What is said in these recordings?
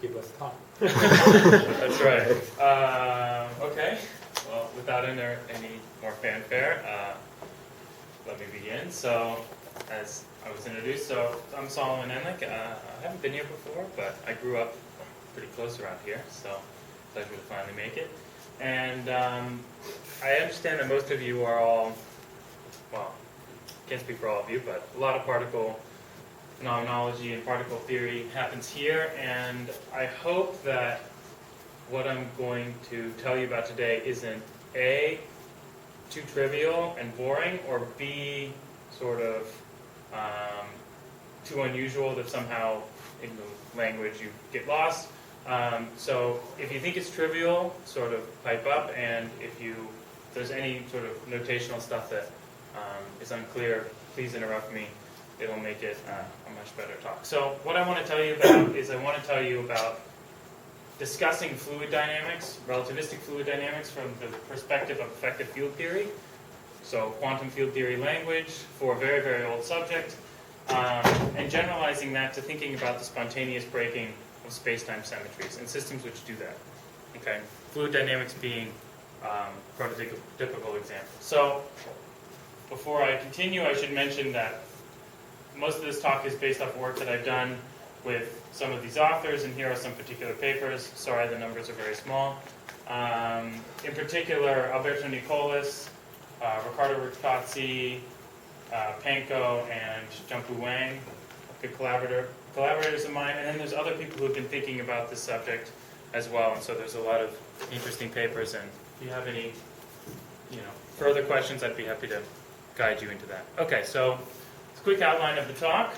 give us time. That's right. Okay. Well, without any more fanfare, let me begin. So, as I was introduced, so I'm Solomon Endlich. I haven't been here before, but I grew up pretty close around here, so pleasure to finally make it. And I understand that most of you are all, well, can't speak for all of you, but a lot of particle phenomenology and particle theory happens here, and I hope that what I'm going to tell you about today isn't A, too trivial and boring, or B, sort of too unusual that somehow in the language you get lost. So if you think it's trivial, sort of pipe up, and if there's any sort of notational stuff that is unclear, please interrupt me. It'll make it a much better talk. So what I want to tell you about is I want to tell you about discussing fluid dynamics, relativistic fluid dynamics from the perspective of effective field theory. So quantum field theory language for a very, very old subject, and generalizing that to thinking about the spontaneous breaking of space-time symmetries and systems which do that. Okay, fluid dynamics being prototypical example. So before I continue, I should mention that most of this talk is based off work that I've done with some of these authors, and here are some particular papers. Sorry, the numbers are very small. In particular, Alberto Nicolas, Ricardo Riccazzi, Panko, and Jianpu Wang, good collaborators of mine. And then there's other people who have been thinking about this subject as well. And so there's a lot of interesting papers. And if you have any, further questions, I'd be happy to guide you into that. Okay, so quick outline of the talk.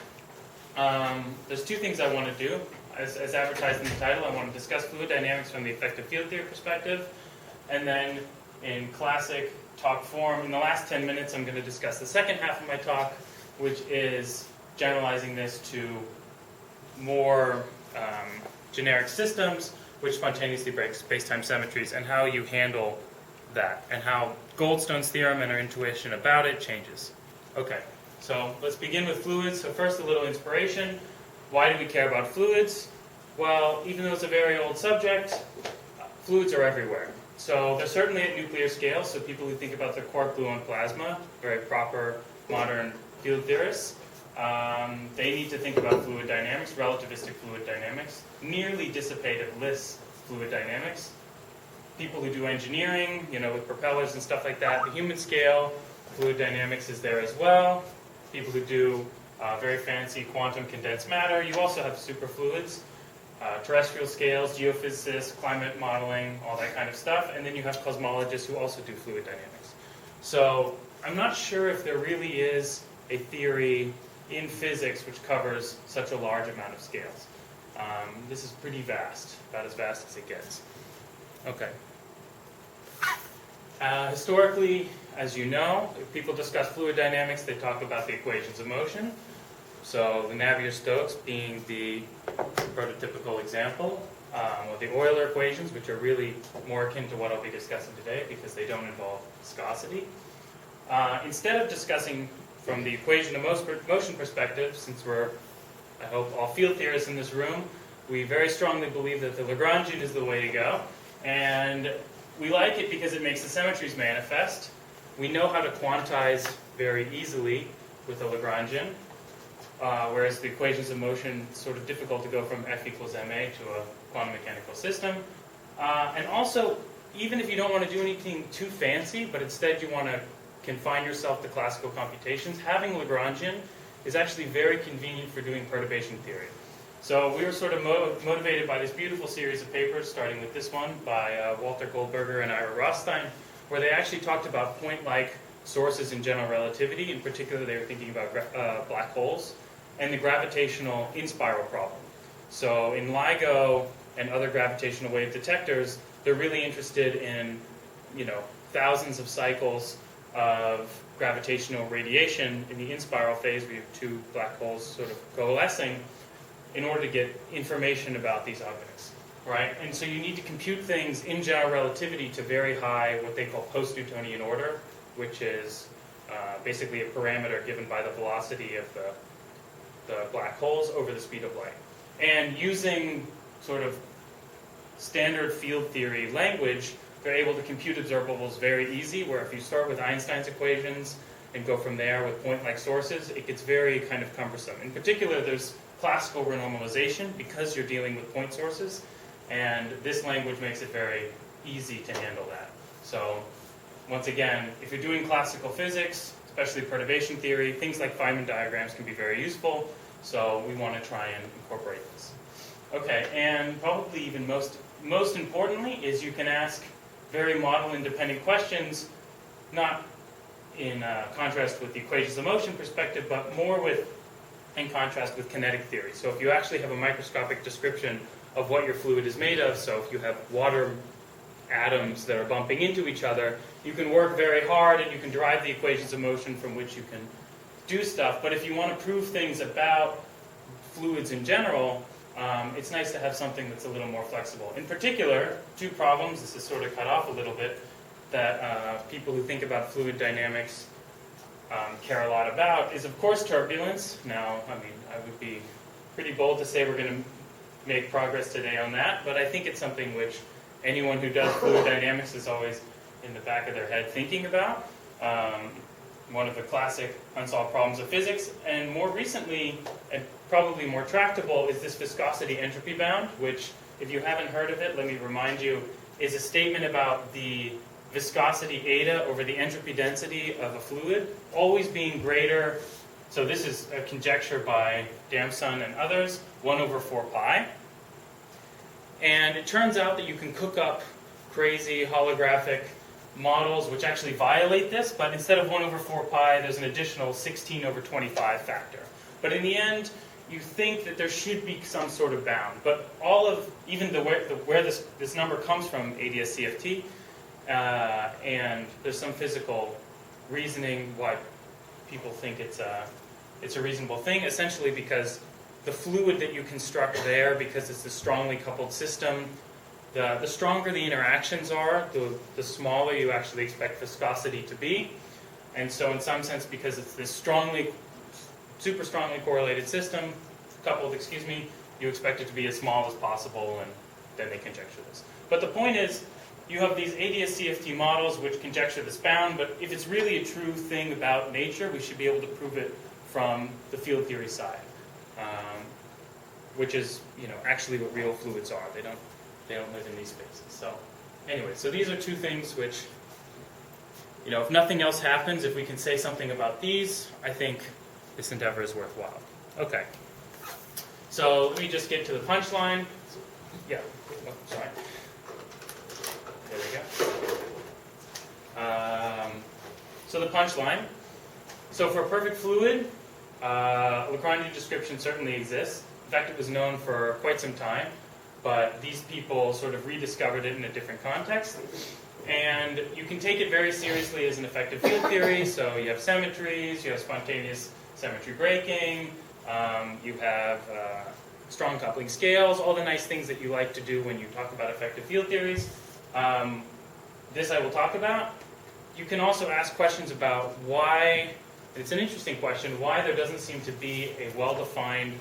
There's two things I want to do. As advertised in the title, I want to discuss fluid dynamics from the effective field theory perspective. And then in classic talk form, in the last 10 minutes, I'm going to discuss the second half of my talk, which is generalizing this to more generic systems, which spontaneously break space-time symmetries, and how you handle that, and how Goldstone's theorem and our intuition about it changes. Okay. So let's begin with fluids. So first, a little inspiration. Why do we care about fluids? Well, even though it's a very old subject, fluids are everywhere. So they're certainly at nuclear scale, so people who think about their quark gluon plasma, very proper modern field theorists, they need to think about fluid dynamics, relativistic fluid dynamics, nearly dissipative-less fluid dynamics. People who do engineering, with propellers and stuff like that, the human scale, fluid dynamics is there as well. People who do very fancy quantum condensed matter. You also have superfluids, terrestrial scales, geophysicists, climate modeling, all that kind of stuff. And then you have cosmologists who also do fluid dynamics. So I'm not sure if there really is a theory in physics which covers such a large amount of scales. This is pretty vast, about as vast as it gets. Okay. Historically, as you know, if people discuss fluid dynamics, they talk about the equations of motion. So the Navier-Stokes being the prototypical example, or the Euler equations, which are really more akin to what I'll be discussing today because they don't involve viscosity. Instead of discussing from the equation of motion perspective, since we're, I hope, all field theorists in this room, we very strongly believe that the Lagrangian is the way to go. And we like it because it makes the symmetries manifest. We know how to quantize very easily with the Lagrangian, whereas the equations of motion, it's sort of difficult to go from F equals ma to a quantum mechanical system. And also, even if you don't want to do anything too fancy, but instead you want to confine yourself to classical computations, having Lagrangian is actually very convenient for doing perturbation theory. So we were sort of motivated by this beautiful series of papers, starting with this one by Walter Goldberger and Ira Rothstein, where they actually talked about point-like sources in general relativity. In particular, they were thinking about black holes and the gravitational in-spiral problem. So in LIGO and other gravitational wave detectors, they're really interested in, thousands of cycles of gravitational radiation in the in-spiral phase. We have two black holes sort of coalescing in order to get information about these objects, right? And so you need to compute things in general relativity to very high, what they call post-Newtonian order, which is basically a parameter given by the velocity of the black holes over the speed of light. And using sort of standard field theory language, they're able to compute observables very easy, where if you start with Einstein's equations and go from there with point-like sources, it gets very kind of cumbersome. In particular, there's classical renormalization because you're dealing with point sources, and this language makes it very easy to handle that. So, once again, if you're doing classical physics, especially perturbation theory, things like Feynman diagrams can be very useful, so we want to try and incorporate this. Okay, and probably even most importantly is you can ask very model-independent questions, not in contrast with the equations of motion perspective, but more in contrast with kinetic theory. So if you actually have a microscopic description of what your fluid is made of, so if you have water atoms that are bumping into each other, you can work very hard and you can derive the equations of motion from which you can do stuff. But if you want to prove things about fluids in general, it's nice to have something that's a little more flexible. In particular, two problems, this is sort of cut off a little bit, that people who think about fluid dynamics care a lot about is, of course, turbulence. Now, I mean, I would be pretty bold to say we're going to make progress today on that, but I think it's something which anyone who does fluid dynamics is always in the back of their head thinking about. One of the classic unsolved problems of physics, and more recently, and probably more tractable, is this viscosity entropy bound, which, if you haven't heard of it, let me remind you, is a statement about the viscosity eta over the entropy density of a fluid always being greater. So this is a conjecture by Damson and others, 1 over 4 pi. And it turns out that you can cook up crazy holographic models which actually violate this, but instead of 1 over 4 pi, there's an additional 16 over 25 factor. But in the end, you think that there should be some sort of bound. But all of, even where this number comes from, ADS-CFT, and there's some physical reasoning why people think it's a reasonable thing, essentially because the fluid that you construct there, because it's a strongly coupled system, the stronger the interactions are, the smaller you actually expect viscosity to be. And so in some sense, because it's this super strongly correlated system, coupled, you expect it to be as small as possible, and then they conjecture this. But the point is, you have these ADS-CFT models which conjecture this bound, but if it's really a true thing about nature, we should be able to prove it from the field theory side, which is, actually what real fluids are. They don't live in these spaces. So, anyway, so these are two things which, if nothing else happens, if we can say something about these, I think this endeavor is worthwhile. Okay. So let me just get to the punchline. Yeah. Oh, sorry. There we go. So the punchline. So for a perfect fluid, Lagrange description certainly exists. In fact, it was known for quite some time, but these people sort of rediscovered it in a different context. And you can take it very seriously as an effective field theory. So you have symmetries, you have spontaneous symmetry breaking, you have strong coupling scales, all the nice things that you like to do when you talk about effective field theories. This I will talk about. You can also ask questions about why, it's an interesting question, why there doesn't seem to be a well-defined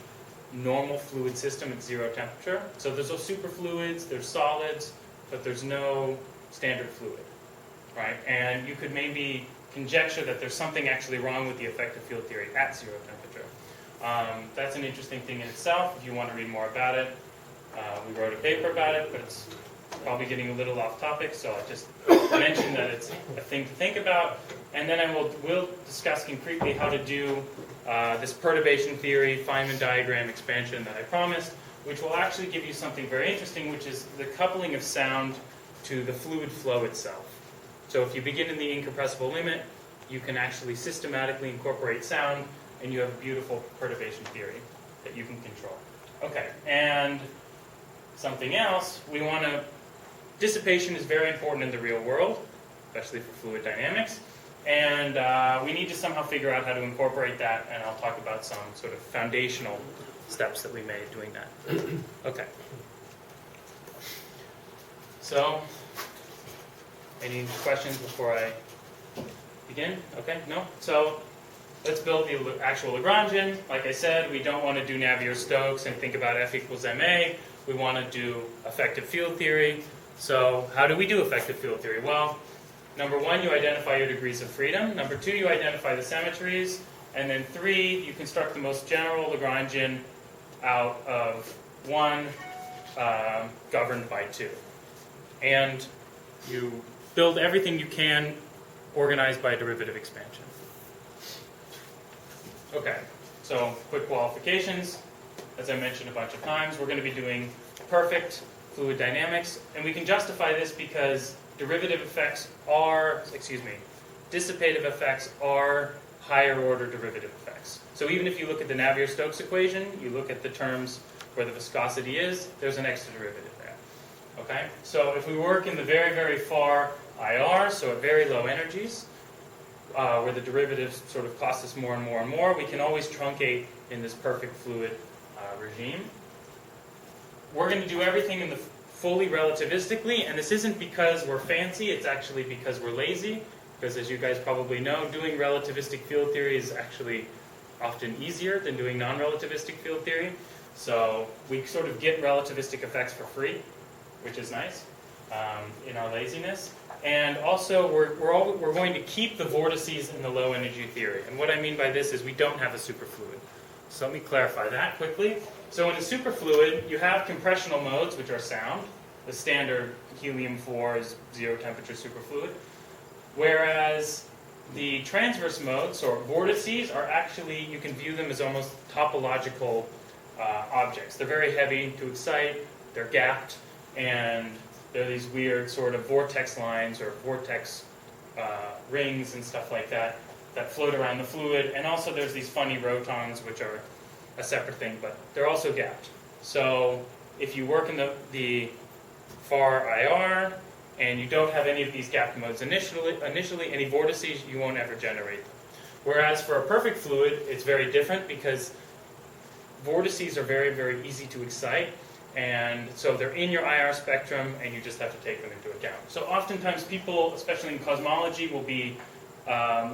normal fluid system at zero temperature. So there's those superfluids, there's solids, but there's no standard fluid, right? And you could maybe conjecture that there's something actually wrong with the effective field theory at zero temperature. That's an interesting thing in itself. If you want to read more about it, we wrote a paper about it, but it's probably getting a little off topic, so I'll just mention that it's a thing to think about. And then we'll discuss concretely how to do this perturbation theory, Feynman diagram expansion that I promised, which will actually give you something very interesting, which is the coupling of sound to the fluid flow itself. So if you begin in the incompressible limit, you can actually systematically incorporate sound, and you have a beautiful perturbation theory that you can control. Okay, and something else, dissipation is very important in the real world, especially for fluid dynamics, and we need to somehow figure out how to incorporate that, and I'll talk about some sort of foundational steps that we made doing that. Okay. So, any questions before I begin? Okay, no? So, let's build the actual Lagrangian. Like I said, we don't want to do Navier-Stokes and think about F equals ma. we want to do effective field theory. So how do we do effective field theory? Well, number one, you identify your degrees of freedom. Number two, you identify the symmetries. And then three, you construct the most general Lagrangian out of one governed by two. And you build everything you can organized by derivative expansion. Okay, so quick qualifications. As I mentioned a bunch of times, we're going to be doing perfect fluid dynamics. And we can justify this because dissipative effects are higher order derivative effects. So even if you look at the Navier-Stokes equation, you look at the terms where the viscosity is, there's an extra derivative there. Okay? So if we work in the very, very far IR, so at very low energies, where the derivatives sort of cost us more and more and more, we can always truncate in this perfect fluid regime. We're going to do everything in the fully relativistically, and this isn't because we're fancy, it's actually because we're lazy, because as you guys probably know, doing relativistic field theory is actually often easier than doing non-relativistic field theory. So we sort of get relativistic effects for free, which is nice in our laziness. And also, we're going to keep the vortices in the low energy theory. And what I mean by this is we don't have a superfluid. So let me clarify that quickly. So in a superfluid, you have compressional modes, which are sound. The standard helium-4 is zero temperature superfluid. Whereas the transverse modes, or vortices, are actually, you can view them as almost topological objects. They're very heavy to excite, they're gapped, and they're these weird sort of vortex lines or vortex rings and stuff like that that float around the fluid. And also there's these funny rotons, which are a separate thing, but they're also gapped. So if you work in the far IR and you don't have any of these gapped modes initially, any vortices, you won't ever generate them. Whereas for a perfect fluid, it's very different because vortices are very, very easy to excite. And so they're in your IR spectrum, and you just have to take them into account. So oftentimes people, especially in cosmology, will be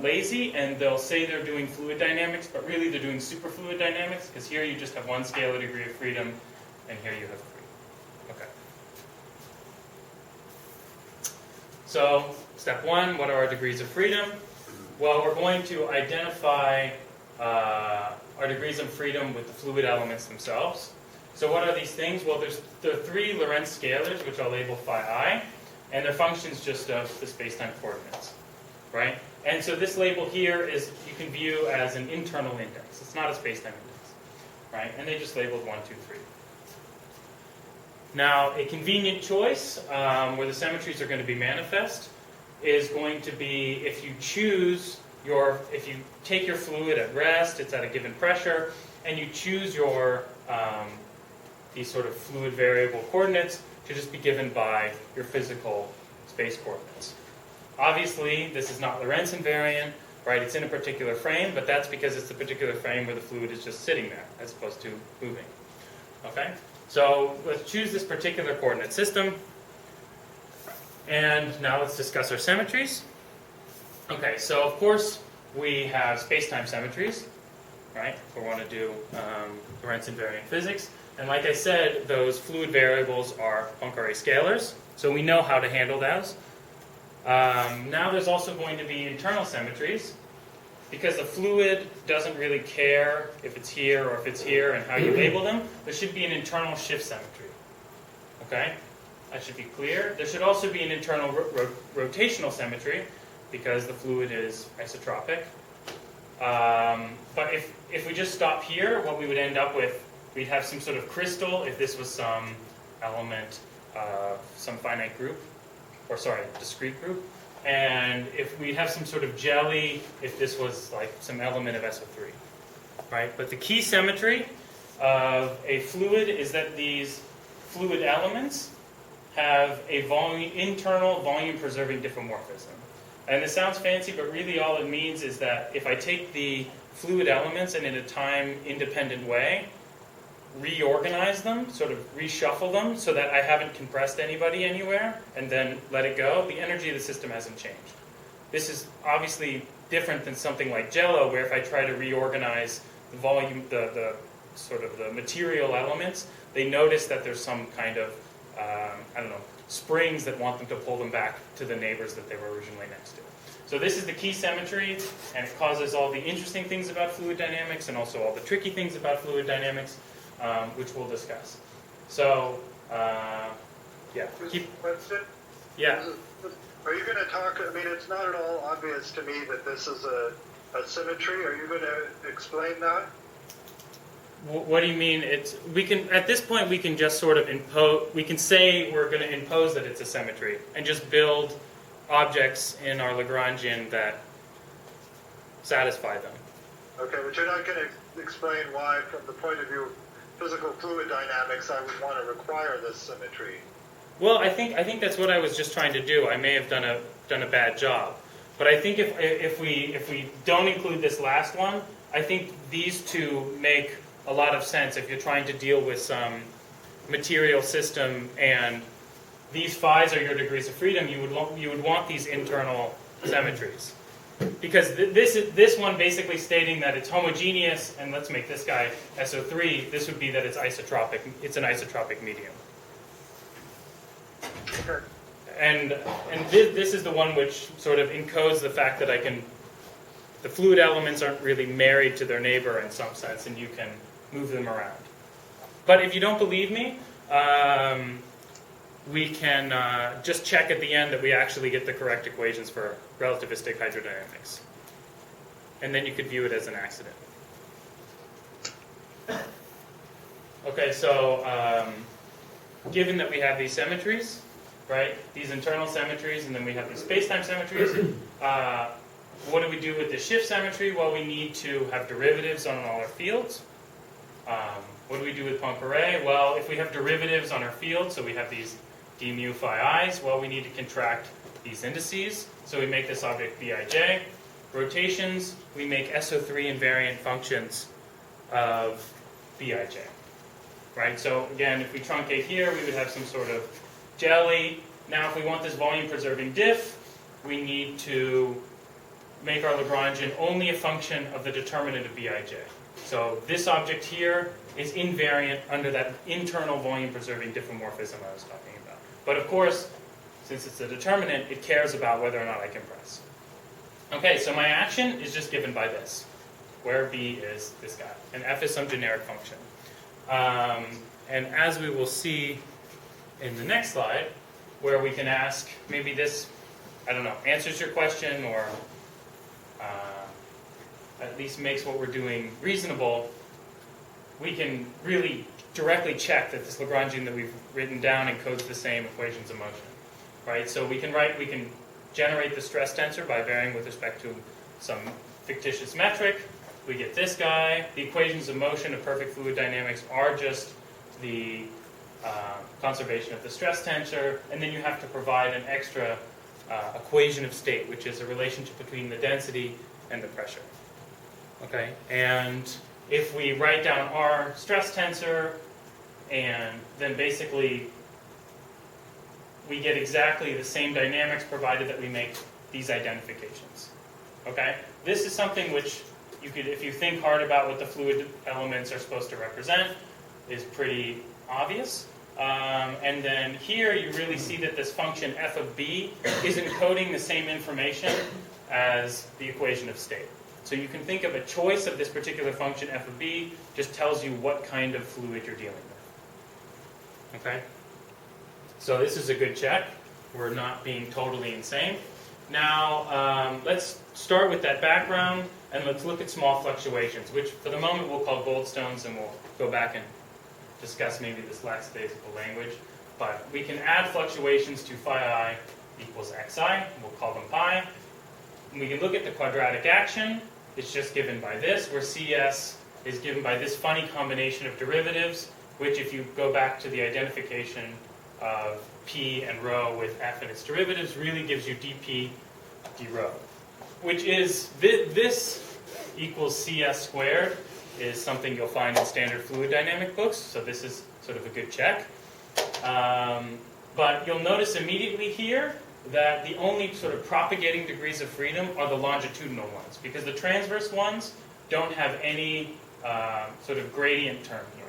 lazy, and they'll say they're doing fluid dynamics, but really they're doing superfluid dynamics, because here you just have one scalar degree of freedom, and here you have three. Okay. So step one, what are our degrees of freedom? Well, we're going to identify our degrees of freedom with the fluid elements themselves. So what are these things? Well, there are three Lorentz scalars, which I'll label phi I, and their functions just of the space-time coordinates, right? And so this label here is, you can view as an internal index. It's not a space-time index, right? And they just labeled 1, 2, 3. Now, a convenient choice, where the symmetries are going to be manifest, is going to be if you take your fluid at rest, it's at a given pressure, and you choose your these sort of fluid variable coordinates to just be given by your physical space coordinates. Obviously, this is not Lorentz invariant, right? It's in a particular frame, but that's because it's the particular frame where the fluid is just sitting there, as opposed to moving. Okay? So let's choose this particular coordinate system. And now let's discuss our symmetries. Okay, so of course we have space-time symmetries, right? If we want to do Lorentz invariant physics. And like I said, those fluid variables are Poincare scalars, so we know how to handle those. Now there's also going to be internal symmetries, because the fluid doesn't really care if it's here or if it's here and how you label them. There should be an internal shift symmetry. Okay? That should be clear. There should also be an internal rotational symmetry, because the fluid is isotropic. But if we just stop here, what we would end up with, we'd have some sort of crystal if this was some element, some finite group, or sorry, discrete group. And if we'd have some sort of jelly if this was like some element of SO3, right? But the key symmetry of a fluid is that these fluid elements have a internal volume-preserving diffeomorphism. And this sounds fancy, but really all it means is that if I take the fluid elements and in a time-independent way, reorganize them, sort of reshuffle them so that I haven't compressed anybody anywhere, and then let it go, the energy of the system hasn't changed. This is obviously different than something like Jello, where if I try to reorganize the volume, the sort of the material elements, they notice that there's some kind of, I don't know, springs that want them to pull them back to the neighbors that they were originally next to. So this is the key symmetry, and it causes all the interesting things about fluid dynamics and also all the tricky things about fluid dynamics, which we'll discuss. So, yeah. Yeah. Are you going to talk, I mean, it's not at all obvious to me that this is a symmetry. Are you going to explain that? What do you mean? We can, at this point, we can just sort of impose, we can say we're going to impose that it's a symmetry and just build objects in our Lagrangian that satisfy them. Okay, but you're not going to explain why, from the point of view of physical fluid dynamics, I would want to require this symmetry. Well, I think that's what I was just trying to do. I may have done a bad job, but I think if we don't include this last one, I think these two make a lot of sense if you're trying to deal with some material system and these phi's are your degrees of freedom. You would want these internal symmetries, because this one basically stating that it's homogeneous, and let's make this guy SO3. This would be that it's isotropic. It's an isotropic medium. Okay. And this is the one which sort of encodes the fact that the fluid elements aren't really married to their neighbor in some sense, and you can move them around. But if you don't believe me, we can just check at the end that we actually get the correct equations for relativistic hydrodynamics. And then you could view it as an accident. Okay, so given that we have these symmetries, right, these internal symmetries, and then we have these space-time symmetries, what do we do with the shift symmetry? Well, we need to have derivatives on all our fields. What do we do with Poincare? Well, if we have derivatives on our field, so we have these d mu phi i's, well, we need to contract these indices. So we make this object bij. Rotations, we make SO3 invariant functions of bij. Right? So again, if we truncate here, we would have some sort of jelly. Now, if we want this volume-preserving diff, we need to make our Lagrangian only a function of the determinant of bij. So this object here is invariant under that internal volume-preserving diffeomorphism I was talking about. But of course, since it's a determinant, it cares about whether or not I compress. Okay, so my action is just given by this, where b is this guy, and f is some generic function. And as we will see in the next slide, where we can ask, maybe this, I don't know, answers your question, or at least makes what we're doing reasonable, we can really directly check that this Lagrangian that we've written down encodes the same equations of motion, right? So we can generate the stress tensor by varying with respect to some fictitious metric. We get this guy. The equations of motion of perfect fluid dynamics are just the conservation of the stress tensor, and then you have to provide an extra equation of state, which is a relationship between the density and the pressure. Okay, and if we write down our stress tensor, and then basically we get exactly the same dynamics provided that we make these identifications. Okay, this is something which you could, if you think hard about what the fluid elements are supposed to represent, is pretty obvious. And then here you really see that this function f of b is encoding the same information as the equation of state. So you can think of a choice of this particular function f of b just tells you what kind of fluid you're dealing with. Okay? So this is a good check. We're not being totally insane. Now, let's start with that background, and let's look at small fluctuations, which for the moment we'll call goldstones, and we'll go back and discuss maybe this lackadaisical language. But we can add fluctuations to phi I equals xi. We'll call them pi. And we can look at the quadratic action. It's just given by this, where Cs is given by this funny combination of derivatives, which if you go back to the identification of p and rho with f and its derivatives, really gives you dp d rho, which is this equals Cs squared is something you'll find in standard fluid dynamic books, so this is sort of a good check. But you'll notice immediately here that the only sort of propagating degrees of freedom are the longitudinal ones, because the transverse ones don't have any sort of gradient term here.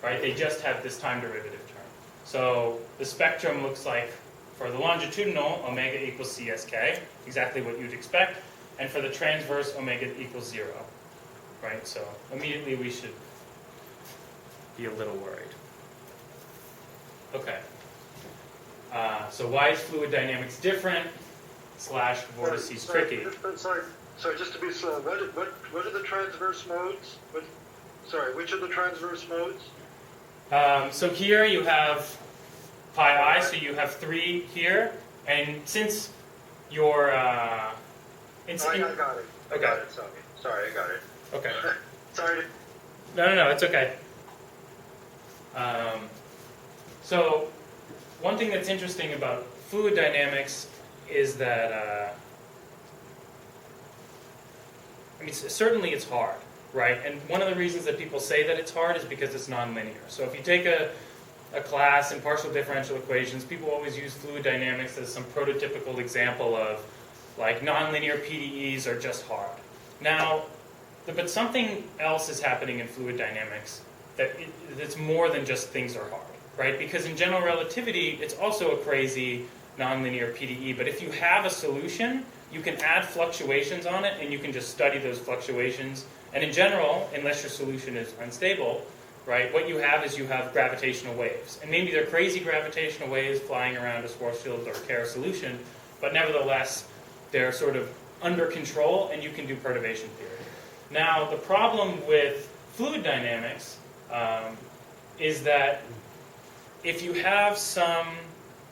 right? They just have this time derivative term. So the spectrum looks like, for the longitudinal, omega equals CSK, exactly what you'd expect, and for the transverse, omega equals 0, right? So immediately we should be a little worried. Okay. So why is fluid dynamics different / vortices tricky? Sorry, just to be slow. What are the transverse modes? Which are the transverse modes? So here you have pi I, so you have 3 here, and since your I got it. I Okay. got it. Sorry, I got it. Okay. Sorry. No, it's okay. So one thing that's interesting about fluid dynamics is that, certainly it's hard, right? And one of the reasons that people say that it's hard is because it's nonlinear. So if you take a class in partial differential equations, people always use fluid dynamics as some prototypical example of, like, nonlinear PDEs are just hard. Now, but something else is happening in fluid dynamics that's more than just things are hard, right? Because in general relativity, it's also a crazy nonlinear PDE, but if you have a solution, you can add fluctuations on it, and you can just study those fluctuations. And in general, unless your solution is unstable, right, what you have is you have gravitational waves. And maybe they're crazy gravitational waves flying around a Schwarzschild or Kerr solution, but nevertheless, they're sort of under control, and you can do perturbation theory. Now, the problem with fluid dynamics is that if you have some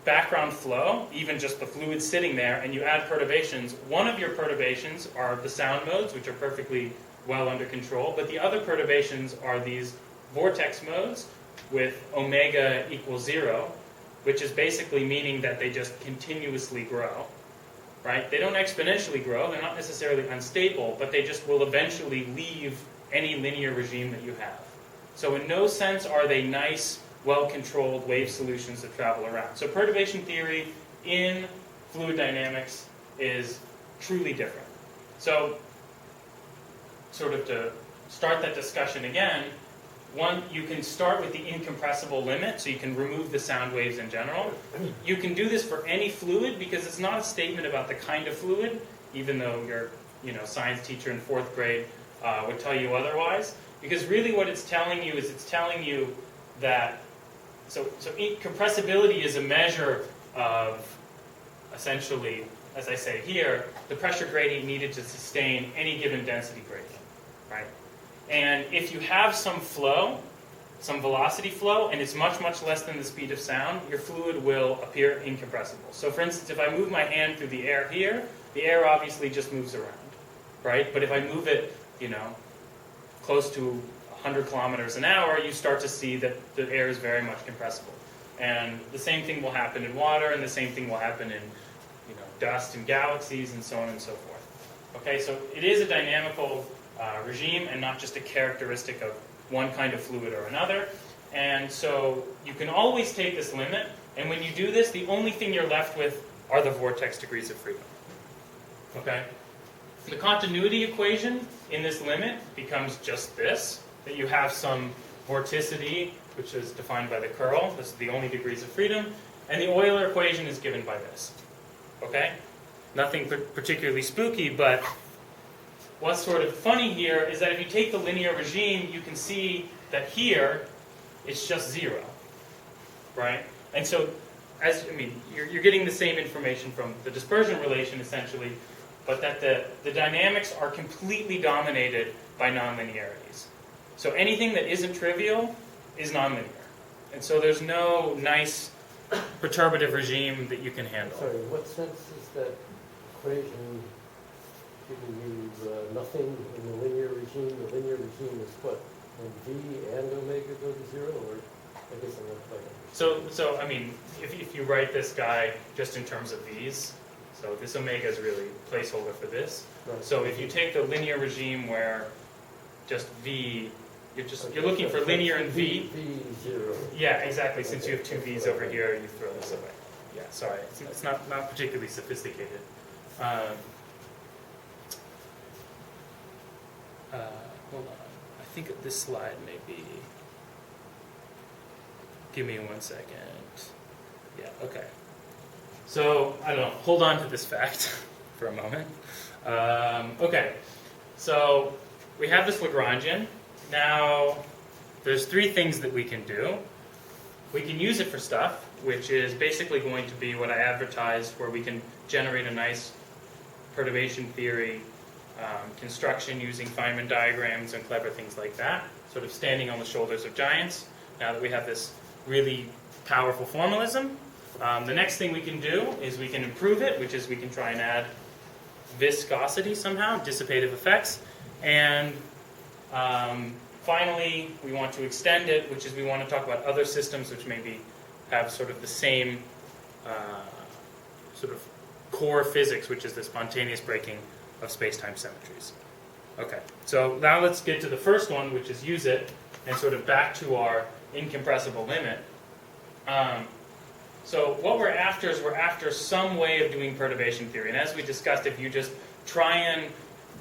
background flow, even just the fluid sitting there, and you add perturbations, one of your perturbations are the sound modes, which are perfectly well under control, but the other perturbations are these vortex modes with omega equals 0, which is basically meaning that they just continuously grow, right? They don't exponentially grow, they're not necessarily unstable, but they just will eventually leave any linear regime that you have. So in no sense are they nice, well-controlled wave solutions that travel around. So perturbation theory in fluid dynamics is truly different. So, sort of to start that discussion again, one, you can start with the incompressible limit, so you can remove the sound waves in general. You can do this for any fluid because it's not a statement about the kind of fluid, even though your science teacher in 4th grade would tell you otherwise. Because really what it's telling you is it's telling you that so incompressibility is a measure of, essentially, as I say here, the pressure gradient needed to sustain any given density gradient, right? And if you have some flow, some velocity flow, and it's much, much less than the speed of sound, your fluid will appear incompressible. So for instance, if I move my hand through the air here, the air obviously just moves around, right? But if I move it, close to 100 kilometers an hour, you start to see that the air is very much compressible. And the same thing will happen in water, and the same thing will happen in dust and galaxies, and so on and so forth. Okay, so it is a dynamical regime, and not just a characteristic of one kind of fluid or another. And so you can always take this limit, and when you do this, the only thing you're left with are the vortex degrees of freedom. Okay? The continuity equation in this limit becomes just this, that you have some vorticity, which is defined by the curl. This is the only degrees of freedom. And the Euler equation is given by this. Okay? Nothing particularly spooky, but what's sort of funny here is that if you take the linear regime, you can see that here it's just 0. Right? And so, you're getting the same information from the dispersion relation, essentially, but that the dynamics are completely dominated by nonlinearities. So anything that isn't trivial is nonlinear. And so there's no nice perturbative regime that you can handle. Sorry, in what sense is that equation giving you nothing in the linear regime? The linear regime is what? When V and omega go to 0? Or I guess I'm not quite understanding. If you write this guy just in terms of V's, so this omega is really placeholder for this. Right. So if you take the linear regime where just V, you're looking for linear and V. V 0. Yeah, exactly. Since you have two V's over here, you throw this away. Yeah, sorry, it's not particularly sophisticated. Hold on. I think this slide may be. Give me 1 second. Yeah, okay. So, I don't know, hold on to this fact for a moment. Okay, so we have this Lagrangian. Now, there's three things that we can do. We can use it for stuff, which is basically going to be what I advertised, where we can generate a nice perturbation theory construction using Feynman diagrams and clever things like that, sort of standing on the shoulders of giants, now that we have this really powerful formalism. The next thing we can do is we can improve it, which is we can try and add viscosity somehow, dissipative effects, and finally we want to extend it, which is we want to talk about other systems which maybe have sort of the same sort of core physics, which is the spontaneous breaking of space-time symmetries. Okay, so now let's get to the first one, which is use it, and sort of back to our incompressible limit. So what we're after is we're after some way of doing perturbation theory. And as we discussed, if you just try and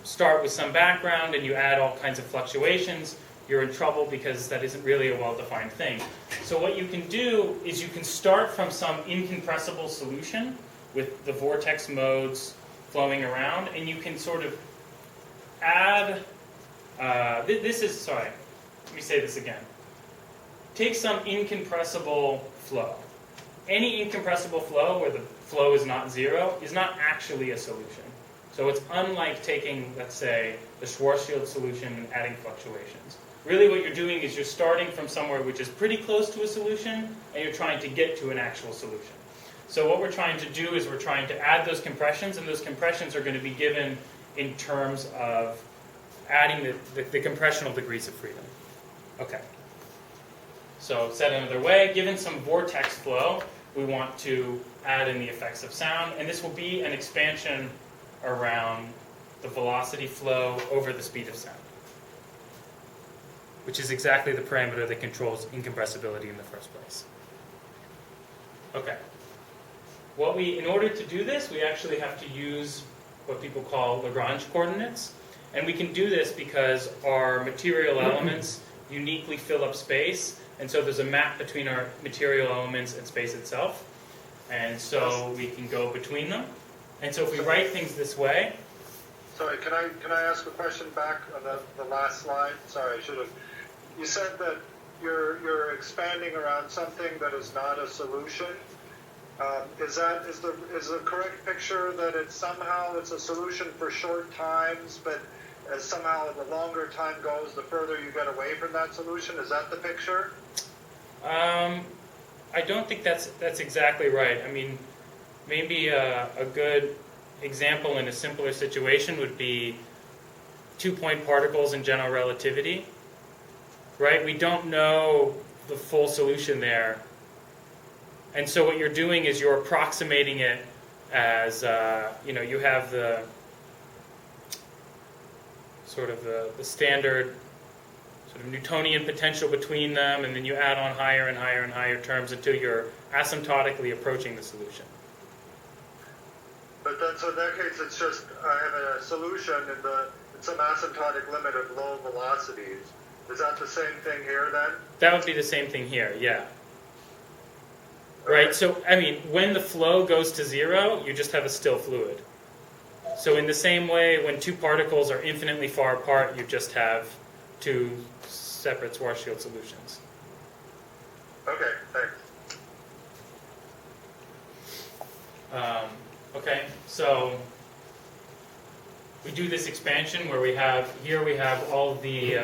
start with some background and you add all kinds of fluctuations, you're in trouble because that isn't really a well-defined thing. So what you can do is you can start from some incompressible solution with the vortex modes flowing around, and you can sort of add, let me say this again. Take some incompressible flow. Any incompressible flow where the flow is not zero is not actually a solution. So it's unlike taking, let's say, the Schwarzschild solution and adding fluctuations. Really what you're doing is you're starting from somewhere which is pretty close to a solution, and you're trying to get to an actual solution. So what we're trying to do is we're trying to add those compressions, and those compressions are going to be given in terms of adding the compressional degrees of freedom. Okay. So said another way, given some vortex flow, we want to add in the effects of sound, and this will be an expansion around the velocity flow over the speed of sound, which is exactly the parameter that controls incompressibility in the first place. Okay. In order to do this, we actually have to use what people call Lagrange coordinates, and we can do this because our material elements uniquely fill up space, and so there's a map between our material elements and space itself, and so we can go between them. And so if we write things this way... Sorry, can I ask a question back on the last slide? Sorry, I should have... You said that you're expanding around something that is not a solution. Is the correct picture that it's a solution for short times, but as somehow the longer time goes, the further you get away from that solution? Is that the picture? I don't think that's exactly right. I mean, maybe a good example in a simpler situation would be 2-point particles in general relativity, right? We don't know the full solution there. And so what you're doing is you're approximating it as, you have the sort of the standard sort of Newtonian potential between them, and then you add on higher and higher and higher terms until you're asymptotically approaching the solution. But then, so in that case, it's just I have a solution in some asymptotic limit of low velocities. Is that the same thing here then? That would be the same thing here, yeah. Right, so, I mean, when the flow goes to zero, you just have a still fluid. So in the same way, when two particles are infinitely far apart, you just have two separate Schwarzschild solutions. Okay, thanks. Okay, so we do this expansion where we have all the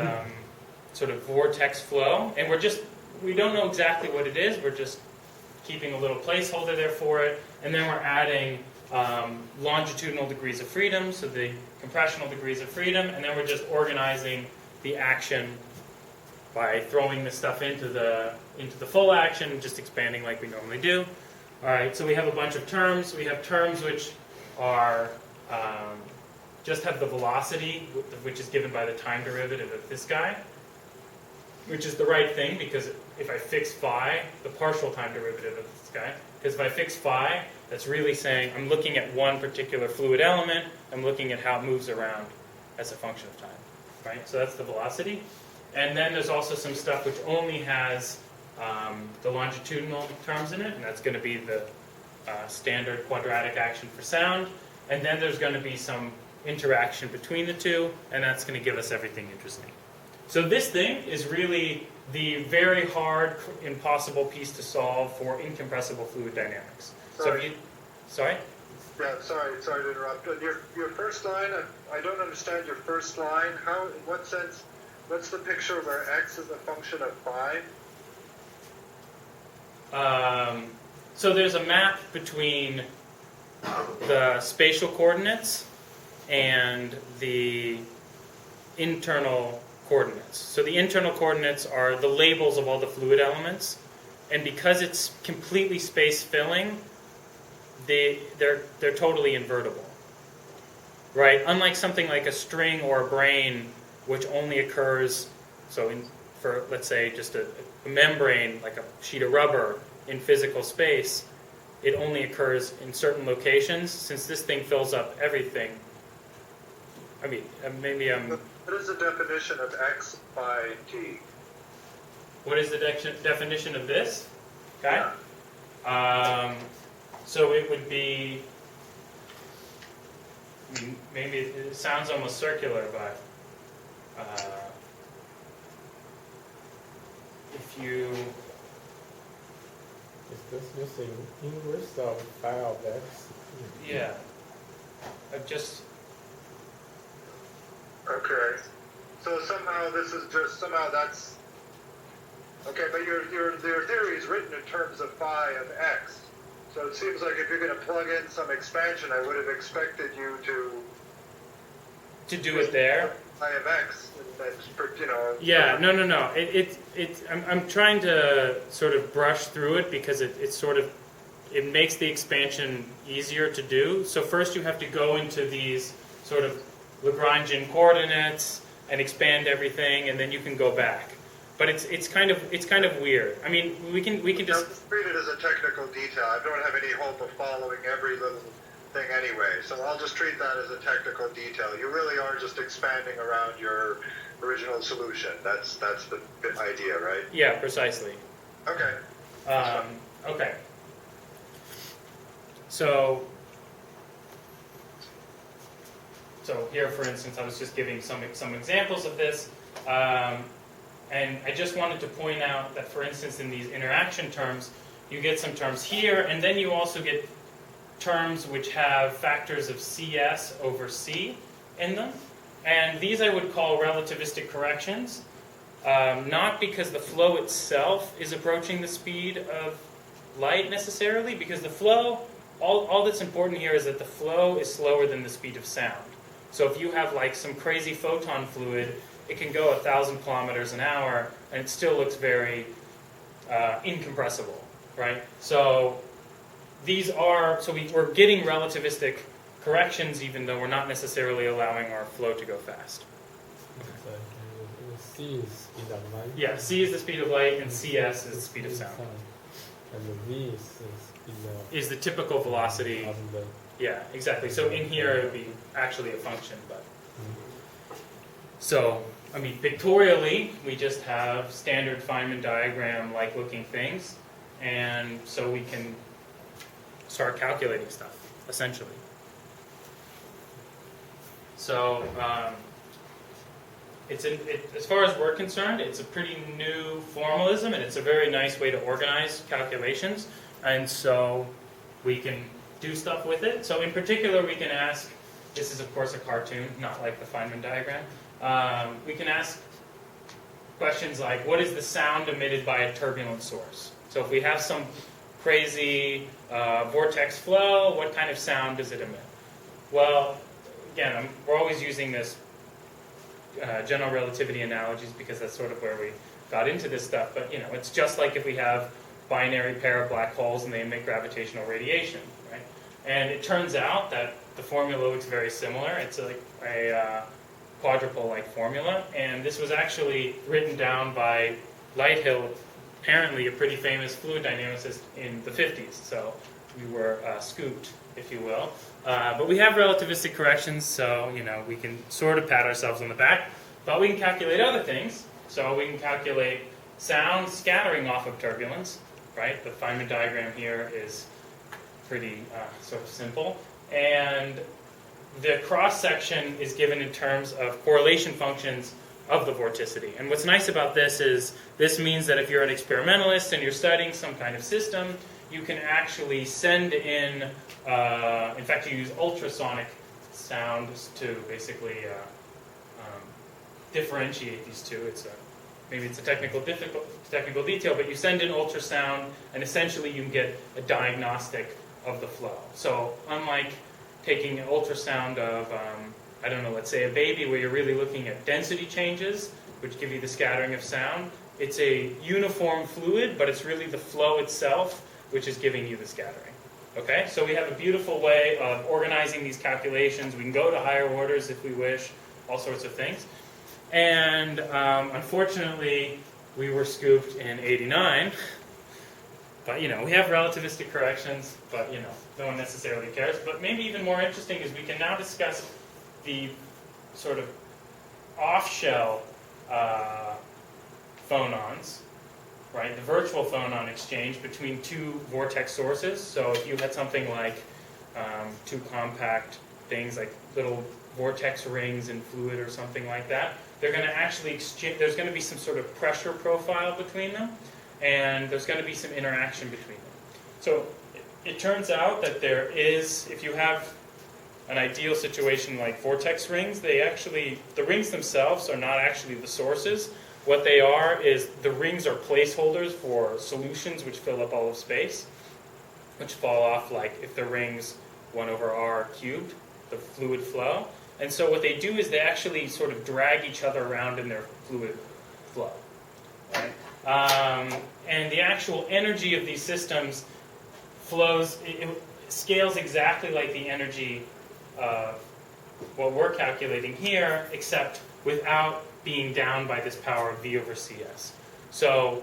sort of vortex flow, and we don't know exactly what it is, we're just keeping a little placeholder there for it, and then we're adding longitudinal degrees of freedom, so the compressional degrees of freedom, and then we're just organizing the action by throwing this stuff into the full action and just expanding like we normally do. All right, so we have a bunch of terms. We have terms which are just have the velocity, which is given by the time derivative of this guy, which is the right thing because if I fix phi, the partial time derivative of this guy, because if I fix phi, that's really saying I'm looking at one particular fluid element, I'm looking at how it moves around as a function of time, right? So that's the velocity. And then there's also some stuff which only has the longitudinal terms in it, and that's going to be the standard quadratic action for sound. And then there's going to be some interaction between the two, and that's going to give us everything interesting. So this thing is really the very hard, impossible piece to solve for incompressible fluid dynamics. Sorry. So if you, sorry? Yeah, sorry to interrupt. Your first line, I don't understand your first line. How, in what sense, what's the picture where x is a function of phi? So there's a map between the spatial coordinates and the internal coordinates. So the internal coordinates are the labels of all the fluid elements, and because it's completely space-filling, they're totally invertible, right? Unlike something like a string or a brane, which only occurs, for let's say just a membrane, like a sheet of rubber in physical space, it only occurs in certain locations. Since this thing fills up everything, I mean, maybe I'm... What is the definition of x by t? What is the definition of this? Okay. Yeah. So it would be, maybe it sounds almost circular, but if you... Is this missing inverse of phi of x? Yeah. I've just... Okay. So somehow this is just, somehow that's... Okay, but your theory is written in terms of phi of x. So it seems like if you're going to plug in some expansion, I would have expected you to do it there? Phi of x, and you know... Yeah, no. I'm trying to sort of brush through it because it makes the expansion easier to do. So first you have to go into these sort of Lagrangian coordinates and expand everything, and then you can go back. But it's kind of weird. I mean, we can just treat it as a technical detail. I don't have any hope of following every little thing anyway, so I'll just treat that as a technical detail. You really are just expanding around your original solution. That's the idea, right? Yeah, precisely. Okay. Okay. So here, for instance, I was just giving some examples of this. And I just wanted to point out that, for instance, in these interaction terms, you get some terms here, and then you also get terms which have factors of CS over C in them. And these I would call relativistic corrections, not because the flow itself is approaching the speed of light necessarily, because the flow, all that's important here is that the flow is slower than the speed of sound. So if you have like some crazy photon fluid, it can go 1,000 kilometers an hour, and it still looks very incompressible, right? So we're getting relativistic corrections, even though we're not necessarily allowing our flow to go fast. C is speed of light. Yeah, C is the speed of light, and CS is the speed of sound. And the V is the speed of... Is the typical velocity. Of the... Yeah, exactly. So in here it would be actually a function, but... So, I mean, pictorially, we just have standard Feynman diagram-like looking things, and so we can start calculating stuff, essentially. So, as far as we're concerned, it's a pretty new formalism, and it's a very nice way to organize calculations, and so we can do stuff with it. So in particular, we can ask, this is of course a cartoon, not like the Feynman diagram, we can ask questions like, what is the sound emitted by a turbulent source? So if we have some crazy vortex flow, what kind of sound does it emit? Well, again, we're always using this general relativity analogies because that's sort of where we got into this stuff. But you know, it's just like if we have binary pair of black holes and they emit gravitational radiation, right? And it turns out that the formula looks very similar. It's like a quadruple-like formula, and this was actually written down by Lighthill, apparently a pretty famous fluid dynamicist in the 50s. So we were scooped, if you will. But we have relativistic corrections, so you know we can sort of pat ourselves on the back. But we can calculate other things. So we can calculate sound scattering off of turbulence, right? The Feynman diagram here is pretty sort of simple. And the cross-section is given in terms of correlation functions of the vorticity. And what's nice about this is this means that if you're an experimentalist and you're studying some kind of system, you can actually send in fact, you use ultrasonic sounds to basically differentiate these two. Maybe it's a technical detail, but you send in ultrasound, and essentially you can get a diagnostic of the flow. So unlike taking an ultrasound of, I don't know, let's say a baby, where you're really looking at density changes, which give you the scattering of sound, it's a uniform fluid, but it's really the flow itself which is giving you the scattering. Okay, so we have a beautiful way of organizing these calculations. We can go to higher orders if we wish, all sorts of things. And unfortunately, we were scooped in '89. But, we have relativistic corrections, but, no one necessarily cares. But maybe even more interesting is we can now discuss the sort of off-shell phonons, right? The virtual phonon exchange between two vortex sources. So if you had something like two compact things, like little vortex rings in fluid or something like that, they're going to actually exchange. There's going to be some sort of pressure profile between them, and there's going to be some interaction between them. So it turns out that there is, if you have an ideal situation like vortex rings, the rings themselves are not actually the sources. What they are is the rings are placeholders for solutions which fill up all of space, which fall off like if the rings 1 over r cubed, the fluid flow. And so what they do is they actually sort of drag each other around in their fluid flow. Right? And the actual energy of these systems flows, it scales exactly like the energy of what we're calculating here, except without being down by this power of V over Cs. So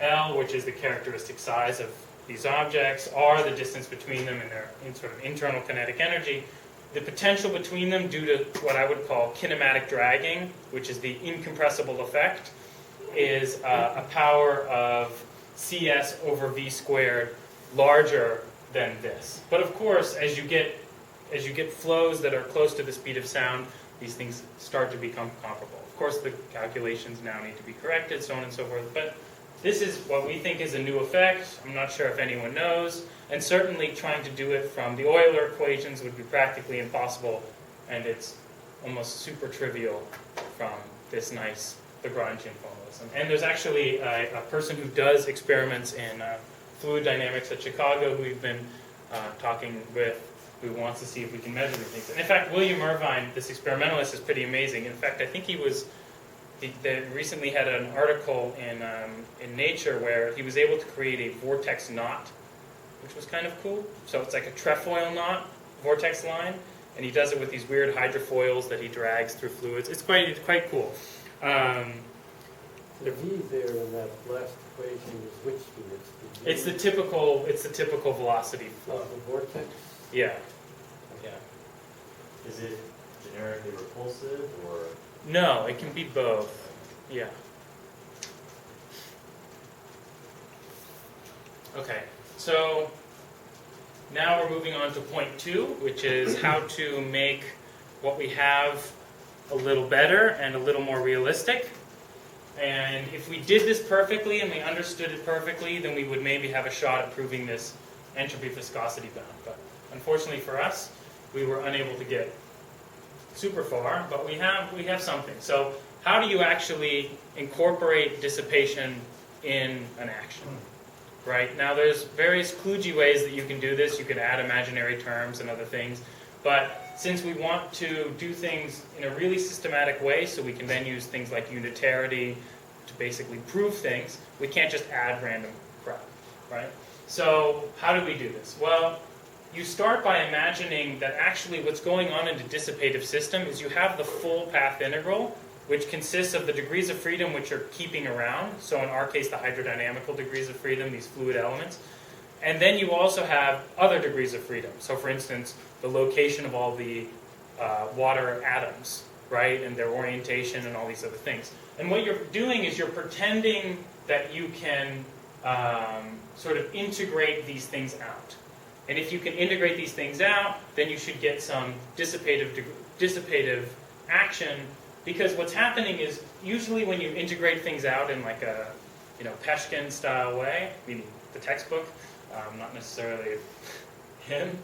L, which is the characteristic size of these objects, R, the distance between them and their sort of internal kinetic energy. The potential between them due to what I would call kinematic dragging, which is the incompressible effect, is a power of Cs over V squared larger than this. But of course, as you get flows that are close to the speed of sound, these things start to become comparable. Of course, the calculations now need to be corrected, so on and so forth. But this is what we think is a new effect. I'm not sure if anyone knows. And certainly trying to do it from the Euler equations would be practically impossible. And it's almost super trivial from this nice Lagrangian formalism. And there's actually a person who does experiments in fluid dynamics at Chicago who we've been talking with, who wants to see if we can measure these things. And in fact, William Irvine, this experimentalist, is pretty amazing. In fact, I think he recently had an article in Nature where he was able to create a vortex knot, which was kind of cool. So it's like a trefoil knot, vortex line, and he does it with these weird hydrofoils that he drags through fluids. It's quite cool. The V there in that last equation is which V? It's the typical velocity flow. The vortex? Yeah. Is it generically repulsive, or? No, it can be both. Yeah. Okay, so now we're moving on to point 2, which is how to make what we have a little better and a little more realistic. And if we did this perfectly and we understood it perfectly, then we would maybe have a shot at proving this entropy viscosity bound. But unfortunately for us, we were unable to get super far, but we have something. So how do you actually incorporate dissipation in an action? Right? Now there's various kludgy ways that you can do this. You can add imaginary terms and other things. But since we want to do things in a really systematic way, so we can then use things like unitarity to basically prove things, we can't just add random crap. Right? So how do we do this? Well, you start by imagining that actually what's going on in a dissipative system is you have the full path integral, which consists of the degrees of freedom which are keeping around. So in our case, the hydrodynamical degrees of freedom, these fluid elements. And then you also have other degrees of freedom. So for instance, the location of all the water atoms right? And their orientation and all these other things. And what you're doing is you're pretending that you can sort of integrate these things out. And if you can integrate these things out, then you should get some dissipative action, because what's happening is usually when you integrate things out in like a Peshkin style way, meaning the textbook, not necessarily him,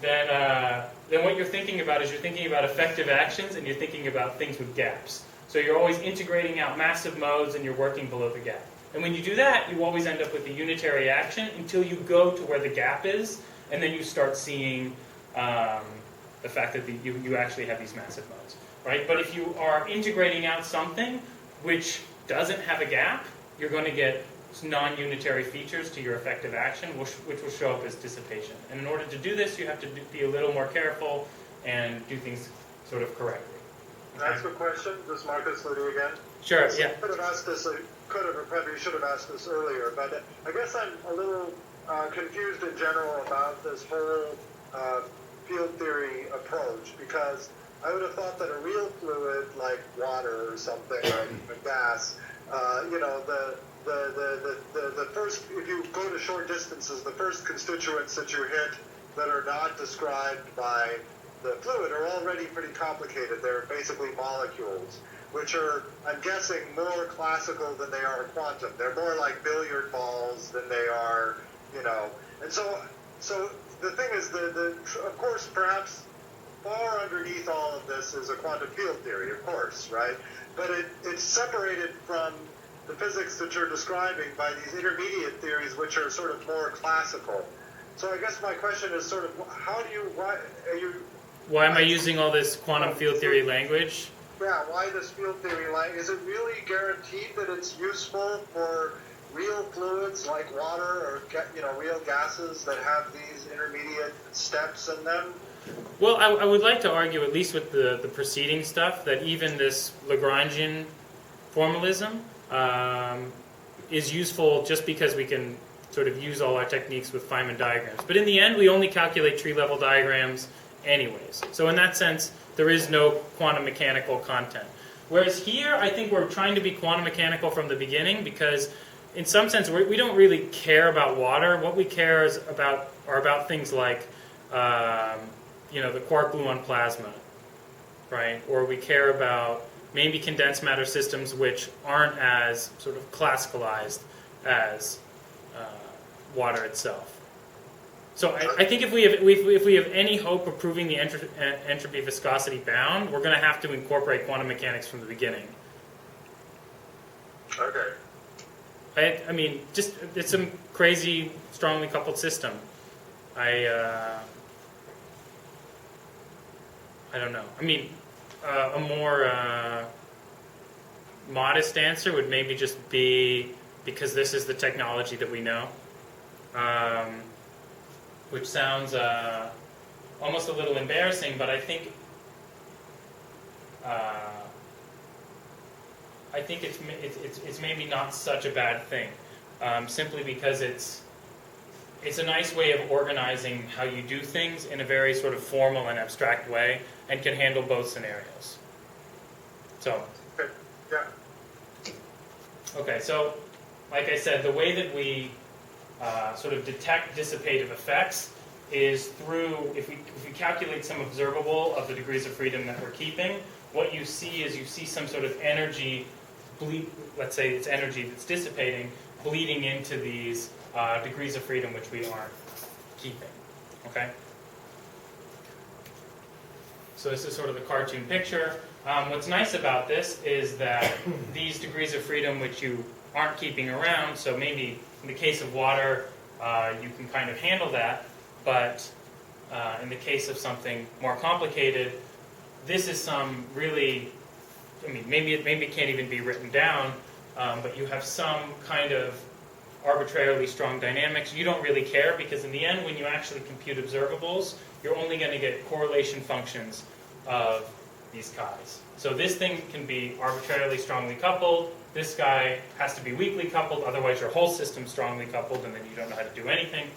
then what you're thinking about is you're thinking about effective actions and you're thinking about things with gaps. So you're always integrating out massive modes and you're working below the gap. And when you do that, you always end up with a unitary action until you go to where the gap is, and then you start seeing the fact that you actually have these massive modes, right? But if you are integrating out something which doesn't have a gap, you're going to get non-unitary features to your effective action, which will show up as dissipation. And in order to do this, you have to be a little more careful and do things sort of correctly. Can I ask a question? This is Marcus Liddy again. Sure, yeah. I could have asked this, probably should have asked this earlier, but I guess I'm a little confused in general about this whole field theory approach, because I would have thought that a real fluid like water or something, like a gas, the first, if you go to short distances, the first constituents that you hit that are not described by the fluid are already pretty complicated. They're basically molecules, which are, I'm guessing, more classical than they are quantum. They're more like billiard balls than they are, And so the thing is, of course, perhaps far underneath all of this is a quantum field theory, of course, right? But it's separated from the physics that you're describing by these intermediate theories, which are sort of more classical. So I guess my question is sort of, why am I using all this quantum field theory language? Yeah, why this field theory language? Is it really guaranteed that it's useful for real fluids like water or real gases that have these intermediate steps in them? Well, I would like to argue, at least with the preceding stuff, that even this Lagrangian formalism is useful just because we can sort of use all our techniques with Feynman diagrams. But in the end, we only calculate tree-level diagrams anyways. So in that sense, there is no quantum mechanical content. Whereas here, I think we're trying to be quantum mechanical from the beginning, because in some sense, we don't really care about water. What we care are about things like the quark gluon plasma, right? Or we care about maybe condensed matter systems which aren't as sort of classicalized as water itself. So I think if we have any hope of proving the entropy viscosity bound, we're going to have to incorporate quantum mechanics from the beginning. Okay. I mean, just it's some crazy, strongly coupled system. I don't know. I mean, a more modest answer would maybe just be because this is the technology that we know, which sounds almost a little embarrassing, but I think it's maybe not such a bad thing, simply because it's a nice way of organizing how you do things in a very sort of formal and abstract way, and can handle both scenarios. So, Yeah. okay, so like I said, the way that we sort of detect dissipative effects is through, if we calculate some observable of the degrees of freedom that we're keeping, what you see is some sort of energy, let's say it's energy that's dissipating, bleeding into these degrees of freedom which we aren't keeping. Okay? So this is sort of the cartoon picture. What's nice about this is that these degrees of freedom which you aren't keeping around, so maybe in the case of water, you can kind of handle that, but in the case of something more complicated, this is some really, I mean, maybe it can't even be written down, but you have some kind of arbitrarily strong dynamics. You don't really care, because in the end, when you actually compute observables, you're only going to get correlation functions of these chi's. So this thing can be arbitrarily strongly coupled. This guy has to be weakly coupled, otherwise your whole system's strongly coupled, and then you don't know how to do anything.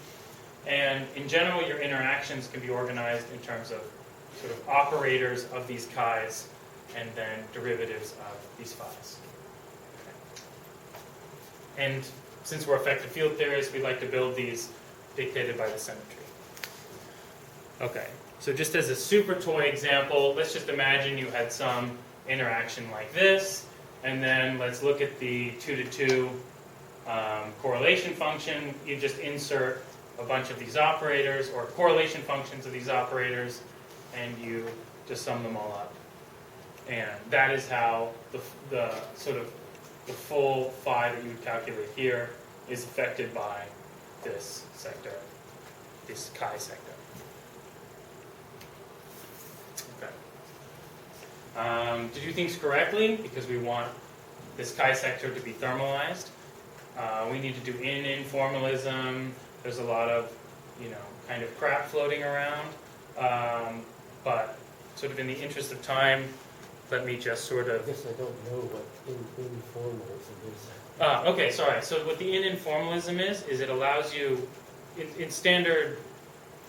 And in general, your interactions can be organized in terms of sort of operators of these chi's and then derivatives of these phi's. Okay. And since we're effective field theorists, we like to build these dictated by the symmetry. Okay, so just as a super toy example, let's just imagine you had some interaction like this, and then let's look at the 2-to-2 correlation function. You just insert a bunch of these operators, or correlation functions of these operators, and you just sum them all up. And that is how the sort of the full phi that you would calculate here is affected by this sector, this chi sector. Okay. To do things correctly, because we want this chi sector to be thermalized, we need to do in formalism. There's a lot of, kind of crap floating around. But sort of in the interest of time, let me just sort of... I guess I don't know what informalism is. Okay, sorry. So what the informalism is it allows you, in standard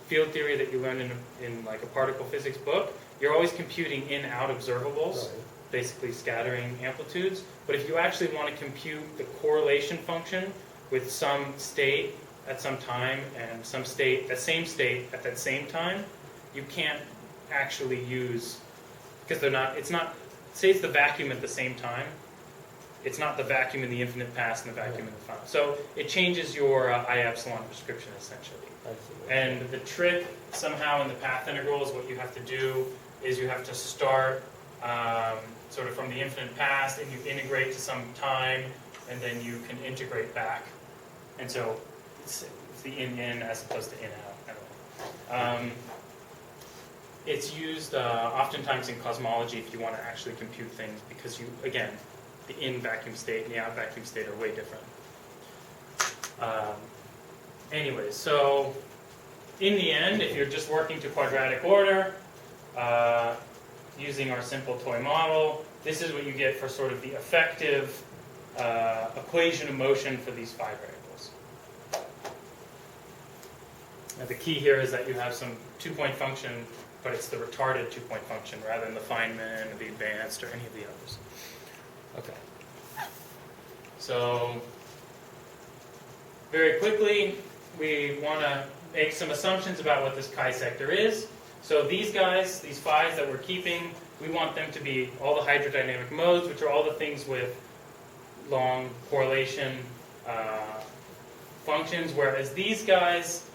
field theory that you learn in like a particle physics book, you're always computing in-out observables, Right. basically scattering amplitudes. But if you actually want to compute the correlation function with some state at some time and some state, the same state at that same time, you can't actually use, because they're not, it's not, say it's the vacuum at the same time, it's not the vacuum in the infinite past and the vacuum in the final. So it changes your I epsilon prescription essentially. And the trick somehow in the path integrals, what you have to do is you have to start sort of from the infinite past and you integrate to some time and then you can integrate back. And so it's the in as opposed to in-out. It's used oftentimes in cosmology if you want to actually compute things because you, again, the in vacuum state and the out vacuum state are way different. Anyway, so in the end, if you're just working to quadratic order, using our simple toy model, this is what you get for sort of the effective equation of motion for these phi variables. Now the key here is that you have some two-point function, but it's the retarded two-point function rather than the Feynman or the advanced or any of the others. Okay. So very quickly, we want to make some assumptions about what this chi sector is. So these guys, these phi's that we're keeping, we want them to be all the hydrodynamic modes, which are all the things with long correlation functions, whereas these guys,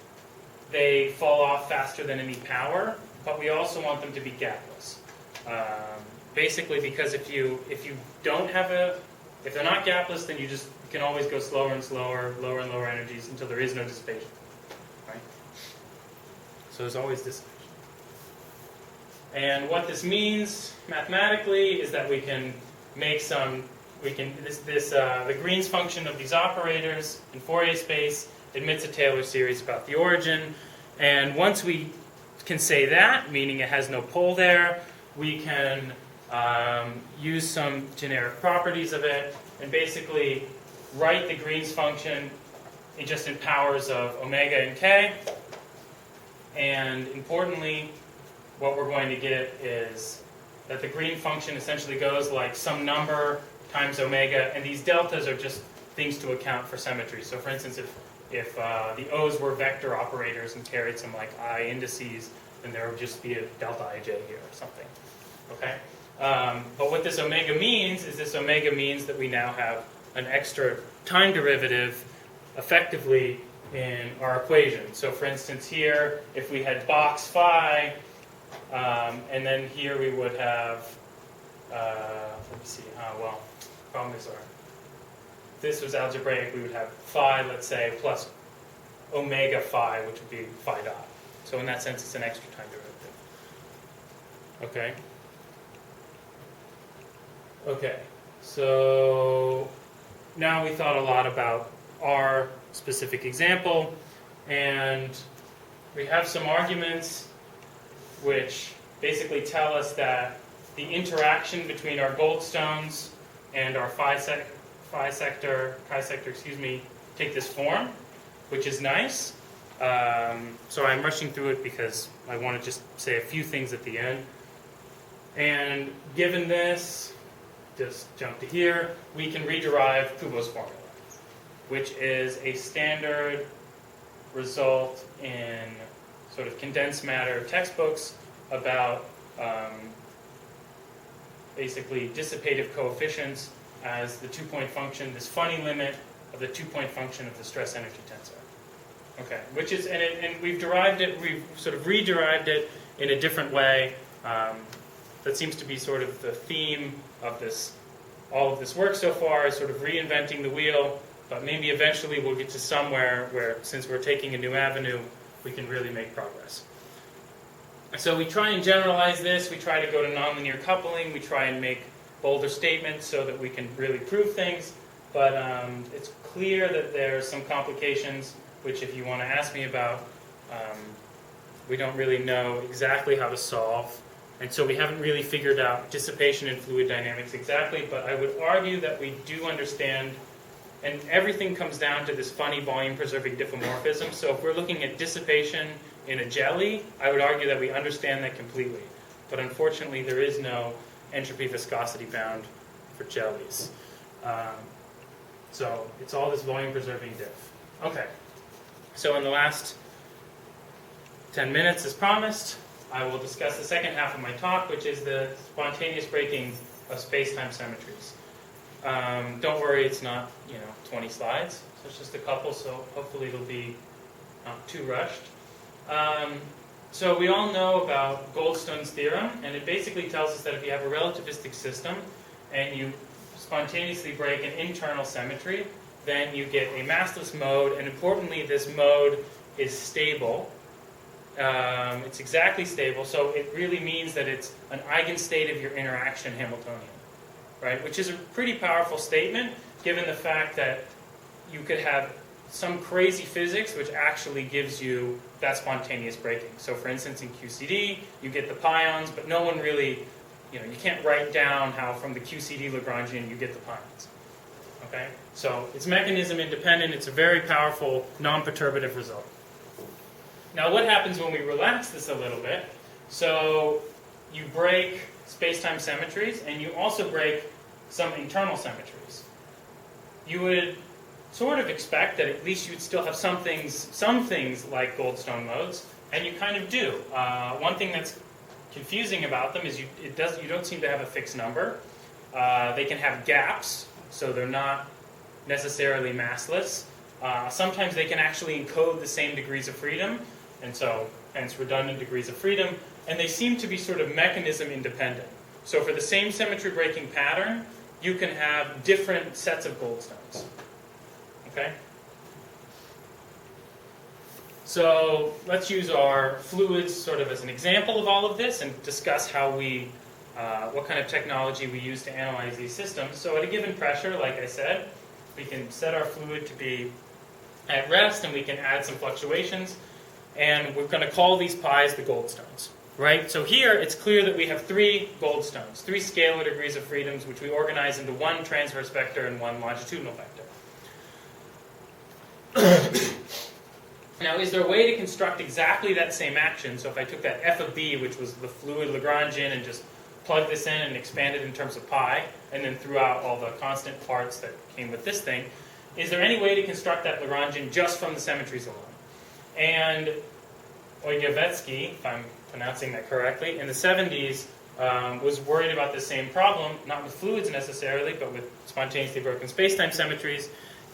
they fall off faster than any power, but we also want them to be gapless. Basically because if you don't have if they're not gapless, then you can always go slower and slower, lower and lower energies until there is no dissipation. Right? So there's always dissipation. And what this means mathematically is that we can make the Green's function of these operators in Fourier space admits a Taylor series about the origin. And once we can say that, meaning it has no pole there, we can use some generic properties of it and basically write the Green's function just in powers of omega and k. And importantly, what we're going to get is that the Green function essentially goes like some number times omega, and these deltas are just things to account for symmetry. So for instance, if the O's were vector operators and carried some like I indices, then there would just be a delta ij here or something. Okay? But what this omega means is this omega means that we now have an extra time derivative effectively in our equation. So for instance here, if we had box phi, and then here we would have, let me see, problem is if this was algebraic, we would have phi, let's say, plus omega phi, which would be phi dot. So in that sense, it's an extra time derivative. Okay. Okay, so now we thought a lot about our specific example, and we have some arguments which basically tell us that the interaction between our goldstones and our chi sector, take this form, which is nice. So I'm rushing through it because I want to just say a few things at the end. And given this, just jump to here, we can rederive Kubo's formula, which is a standard result in sort of condensed matter textbooks about basically dissipative coefficients as the two-point function, this funny limit of the two-point function of the stress energy tensor. Okay, which is, and we've derived it, we've sort of re-derived it in a different way. That seems to be sort of the theme of this, all of this work so far, is sort of reinventing the wheel, but maybe eventually we'll get to somewhere where, since we're taking a new avenue, we can really make progress. So we try and generalize this, we try to go to nonlinear coupling, we try and make bolder statements so that we can really prove things, but it's clear that there are some complications which, if you want to ask me about, we don't really know exactly how to solve. And so we haven't really figured out dissipation in fluid dynamics exactly, but I would argue that we do understand, and everything comes down to this funny volume-preserving diffeomorphism. So if we're looking at dissipation in a jelly, I would argue that we understand that completely. But unfortunately, there is no entropy viscosity bound for jellies. So it's all this volume-preserving diff. Okay. So in the last 10 minutes, as promised, I will discuss the second half of my talk, which is the spontaneous breaking of space-time symmetries. Don't worry, it's not 20 slides, so it's just a couple, so hopefully it'll be not too rushed. So we all know about Goldstone's theorem, and it basically tells us that if you have a relativistic system and you spontaneously break an internal symmetry, then you get a massless mode, and importantly, this mode is stable. It's exactly stable, so it really means that it's an eigenstate of your interaction Hamiltonian, right? Which is a pretty powerful statement, given the fact that you could have some crazy physics which actually gives you that spontaneous breaking. So for instance, in QCD, you get the pions, but no one really, you can't write down how from the QCD Lagrangian you get the pions. Okay? So it's mechanism independent, it's a very powerful non-perturbative result. Now what happens when we relax this a little bit? So you break space-time symmetries, and you also break some internal symmetries. You would sort of expect that at least you'd still have some things like Goldstone modes, and you kind of do. One thing that's confusing about them is you don't seem to have a fixed number. They can have gaps, so they're not necessarily massless. Sometimes they can actually encode the same degrees of freedom, and so hence redundant degrees of freedom, and they seem to be sort of mechanism independent. So for the same symmetry breaking pattern, you can have different sets of Goldstones. Okay? So let's use our fluids sort of as an example of all of this and discuss how what kind of technology we use to analyze these systems. So at a given pressure, like I said, we can set our fluid to be at rest, and we can add some fluctuations, and we're going to call these pi's the Goldstones. Right? So here, it's clear that we have three Goldstones, three scalar degrees of freedoms, which we organize into one transverse vector and one longitudinal vector. Now, is there a way to construct exactly that same action? So if I took that f of b, which was the fluid Lagrangian, and just plugged this in and expanded in terms of pi, and then threw out all the constant parts that came with this thing, is there any way to construct that Lagrangian just from the symmetries alone? And Oygevetsky, if I'm pronouncing that correctly, in the 70s was worried about the same problem, not with fluids necessarily, but with spontaneously broken spacetime symmetries.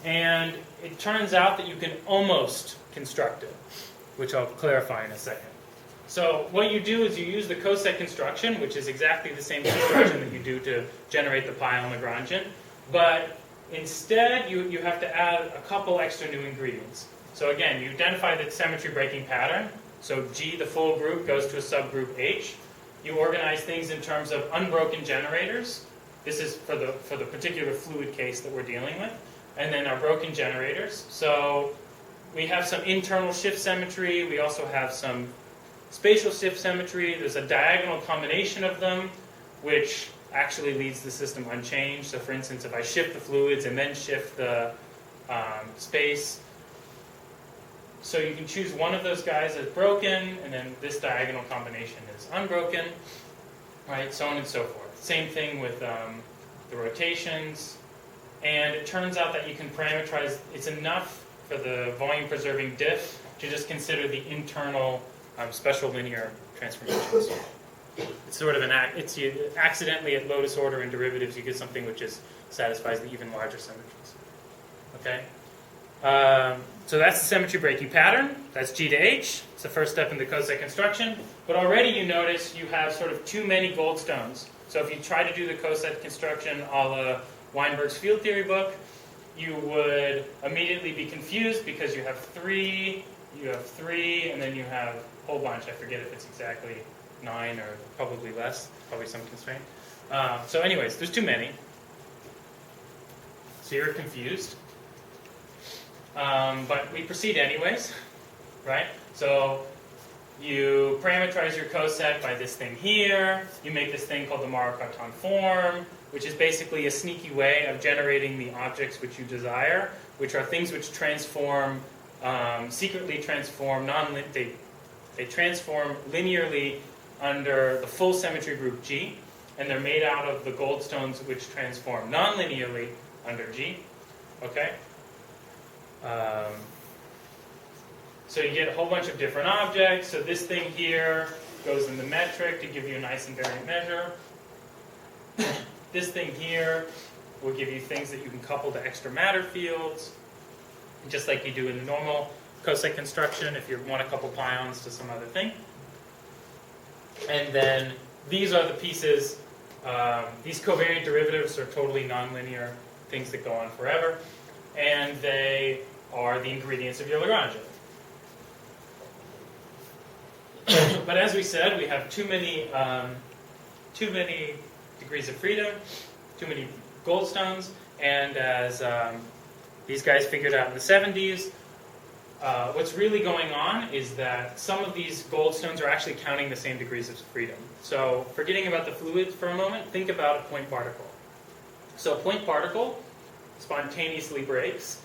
And it turns out that you can almost construct it, which I'll clarify in a second. So what you do is you use the Coset construction, which is exactly the same construction that you do to generate the pion Lagrangian, but instead you have to add a couple extra new ingredients. So again, you identify the symmetry breaking pattern. So G, the full group, goes to a subgroup H. You organize things in terms of unbroken generators. This is for the particular fluid case that we're dealing with. And then our broken generators. So we have some internal shift symmetry. We also have some spatial shift symmetry. There's a diagonal combination of them, which actually leaves the system unchanged. So for instance, if I shift the fluids and then shift the space, so you can choose one of those guys as broken, and then this diagonal combination is unbroken, right? So on and so forth. Same thing with the rotations. And it turns out that you can parameterize, it's enough for the volume-preserving diff to just consider the internal special linear transformations. It's sort of it's accidentally at low disorder in derivatives, you get something which satisfies the even larger symmetries. Okay? So that's the symmetry breaking pattern. That's G to H. It's the first step in the Coset construction. But already you notice you have sort of too many goldstones. So if you try to do the Coset construction a la Weinberg's field theory book, you would immediately be confused because you have three, and then you have a whole bunch. I forget if it's exactly 9 or probably less, probably some constraint. So anyways, there's too many. So you're confused. But we proceed anyways, right? So you parameterize your coset by this thing here. You make this thing called the Morrow-Cartan form, which is basically a sneaky way of generating the objects which you desire, which are things which transform, secretly transform, they transform linearly under the full symmetry group G, and they're made out of the goldstones which transform non-linearly under G. Okay? So you get a whole bunch of different objects. So this thing here goes in the metric to give you a nice invariant measure. This thing here will give you things that you can couple to extra matter fields, just like you do in the normal Coset construction if you want to couple pions to some other thing. And then these are the pieces. These covariant derivatives are totally nonlinear things that go on forever, and they are the ingredients of your Lagrangian. But as we said, we have too many degrees of freedom, too many goldstones, and as these guys figured out in the 70s, what's really going on is that some of these goldstones are actually counting the same degrees of freedom. So forgetting about the fluids for a moment, think about a point particle. So a point particle spontaneously breaks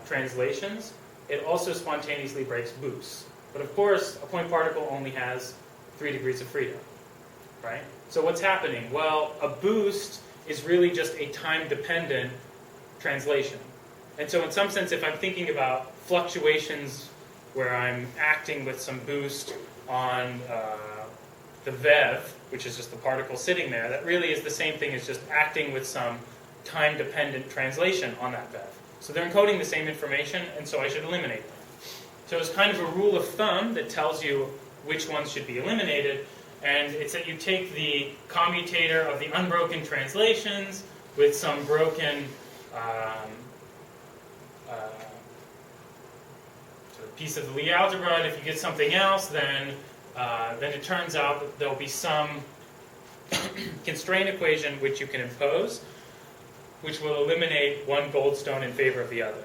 translations. It also spontaneously breaks boosts. But of course, a point particle only has 3 degrees of freedom, right? So what's happening? Well, a boost is really just a time-dependent translation. And so in some sense, if I'm thinking about fluctuations where I'm acting with some boost on the VEV, which is just the particle sitting there, that really is the same thing as just acting with some time-dependent translation on that VEV. So they're encoding the same information, and so I should eliminate them. So it's kind of a rule of thumb that tells you which ones should be eliminated, and it's that you take the commutator of the unbroken translations with some broken sort of piece of the Lie algebra, and if you get something else, then it turns out that there'll be some constraint equation which you can impose, which will eliminate one goldstone in favor of the other.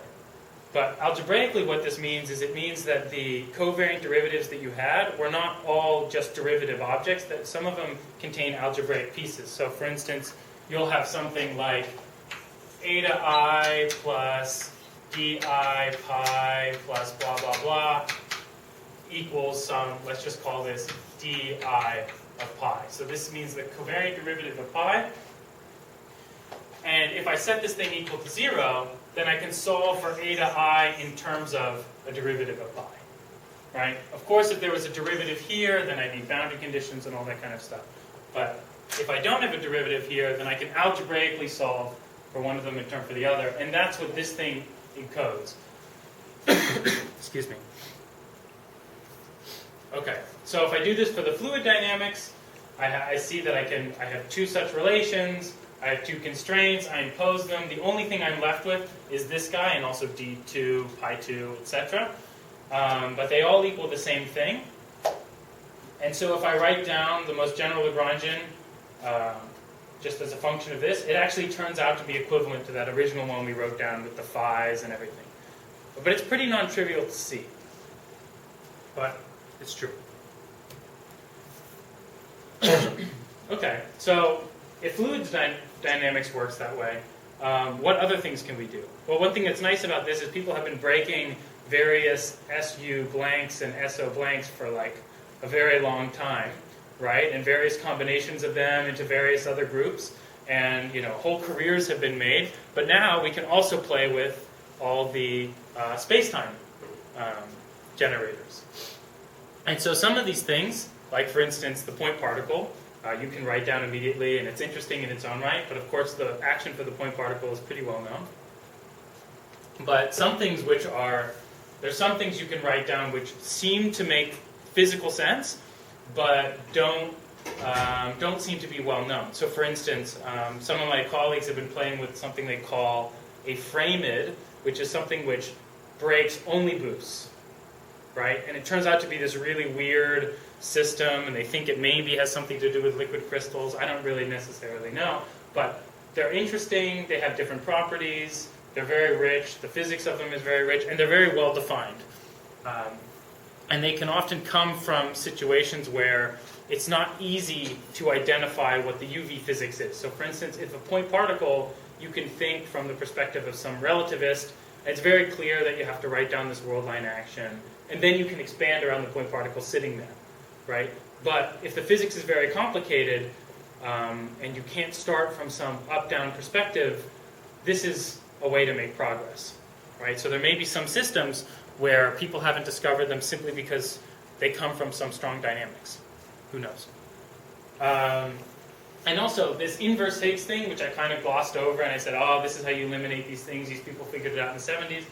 But algebraically what this means is it means that the covariant derivatives that you had were not all just derivative objects, that some of them contain algebraic pieces. So for instance, you'll have something like eta I plus di pi plus blah blah blah equals some, let's just call this di of pi. So this means the covariant derivative of pi. And if I set this thing equal to 0, then I can solve for eta I in terms of a derivative of pi. Right? Of course, if there was a derivative here, then I need boundary conditions and all that kind of stuff. But if I don't have a derivative here, then I can algebraically solve for one of them in term for the other. And that's what this thing encodes. Excuse me. Okay, so if I do this for the fluid dynamics, I see that I have 2 such relations. I have 2 constraints, I impose them. The only thing I'm left with is this guy, and also d2, pi 2, etc. But they all equal the same thing. And so if I write down the most general Lagrangian just as a function of this, it actually turns out to be equivalent to that original one we wrote down with the phi's and everything. But it's pretty non-trivial to see. But it's true. Okay, so if fluids dynamics works that way, what other things can we do? Well, one thing that's nice about this is people have been breaking various SU blanks and SO blanks for like a very long time, right? And various combinations of them into various other groups. And whole careers have been made. But now we can also play with all the space-time generators. And so some of these things, like for instance the point particle, you can write down immediately, and it's interesting in its own right. But of course the action for the point particle is pretty well known. But some things there's some things you can write down which seem to make physical sense, but don't seem to be well known. So for instance, some of my colleagues have been playing with something they call a framid, which is something which breaks only boosts, right? And it turns out to be this really weird system, and they think it maybe has something to do with liquid crystals. I don't really necessarily know, but they're interesting, they have different properties, they're very rich, the physics of them is very rich, and they're very well defined. And they can often come from situations where it's not easy to identify what the UV physics is. So for instance, if a point particle, you can think from the perspective of some relativist, and it's very clear that you have to write down this world line action, and then you can expand around the point particle sitting there, right? But if the physics is very complicated, and you can't start from some up-down perspective, this is a way to make progress, right? So there may be some systems where people haven't discovered them simply because they come from some strong dynamics. Who knows? And also, this inverse Higgs thing, which I kind of glossed over, and I said, oh, this is how you eliminate these things. These people figured it out in the 70s.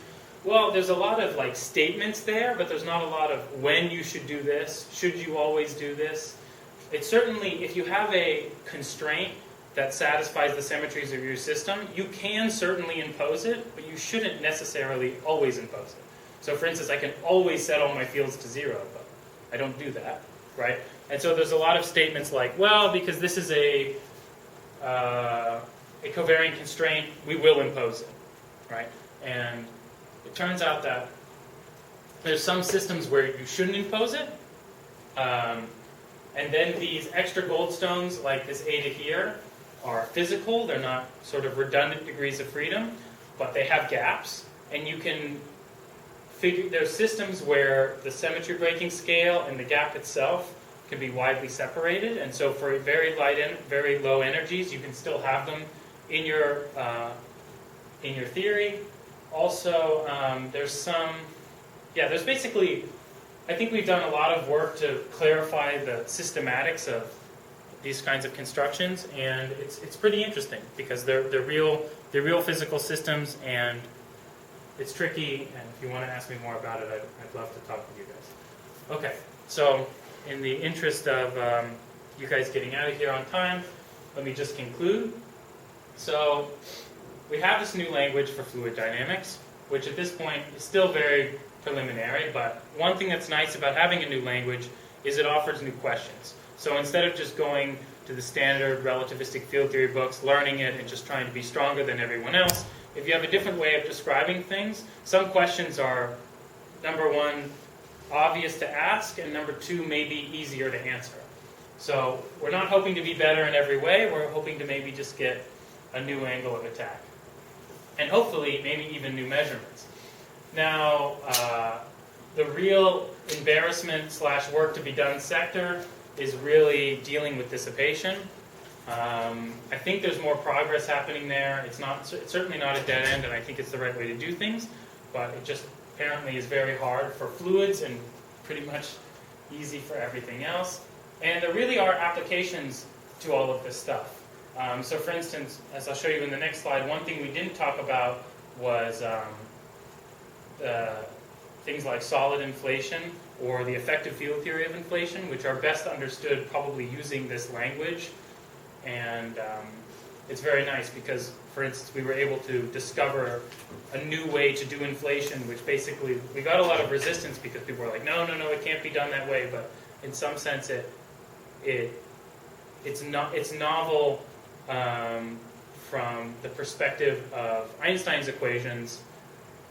Well, there's a lot of statements there, but there's not a lot of when you should do this, should you always do this. It's certainly, if you have a constraint that satisfies the symmetries of your system, you can certainly impose it, but you shouldn't necessarily always impose it. So for instance, I can always set all my fields to 0, but I don't do that, right? And so there's a lot of statements like, well, because this is a covariant constraint, we will impose it, right? And it turns out that there's some systems where you shouldn't impose it, and then these extra goldstones, like this eta here, are physical. They're not sort of redundant degrees of freedom, but they have gaps, and you can figure, there's systems where the symmetry breaking scale and the gap itself can be widely separated, and so for very low energies, you can still have them in your theory. Also, there's basically, I think we've done a lot of work to clarify the systematics of these kinds of constructions, and it's pretty interesting because they're real physical systems, and it's tricky. And if you want to ask me more about it, I'd love to talk with you guys. Okay, so in the interest of you guys getting out of here on time, let me just conclude. So we have this new language for fluid dynamics, which at this point is still very preliminary, but one thing that's nice about having a new language is it offers new questions. So instead of just going to the standard relativistic field theory books, learning it, and just trying to be stronger than everyone else, if you have a different way of describing things, some questions are, number one, obvious to ask, and number two, maybe easier to answer. So we're not hoping to be better in every way, we're hoping to maybe just get a new angle of attack. And hopefully, maybe even new measurements. Now, the real embarrassment / work to be done sector is really dealing with dissipation. I think there's more progress happening there. It's certainly not a dead end, and I think it's the right way to do things, but it just apparently is very hard for fluids and pretty much easy for everything else. And there really are applications to all of this stuff. So for instance, as I'll show you in the next slide, one thing we didn't talk about was things like solid inflation or the effective field theory of inflation, which are best understood probably using this language. And it's very nice because, for instance, we were able to discover a new way to do inflation, which basically, we got a lot of resistance because people were like, no, it can't be done that way. But in some sense, it's novel from the perspective of Einstein's equations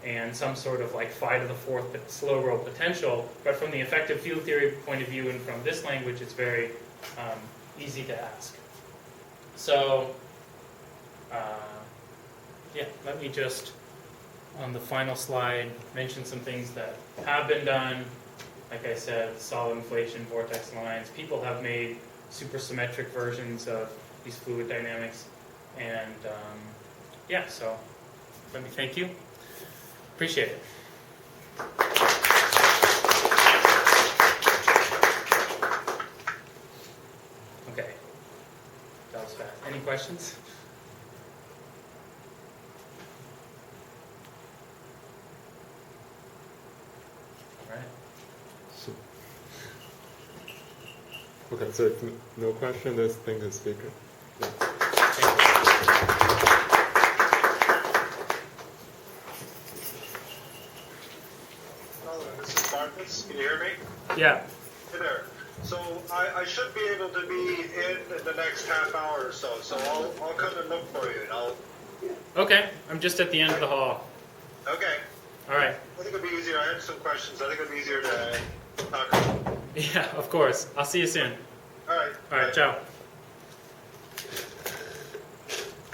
and some sort of like phi to the fourth slow roll potential. But from the effective field theory point of view and from this language, it's very easy to ask. So, let me just on the final slide, mention some things that have been done. Like I said, solid inflation, vortex lines. People have made supersymmetric versions of these fluid dynamics. And yeah, so let me thank you. Appreciate it. Okay, that was fast. Any questions? All right. Okay, so if no question, let's thank the speaker. This is Marcus. Can you hear me? Yeah. Hey there. So I should be able to be in the next half hour or so. So I'll come and look for you. And Okay, I'm just at the end of the hall. okay. All right. I think it'll be easier. I have some questions. I think it'll be easier to talk about. Yeah, of course. I'll see you soon. All right. All right, ciao.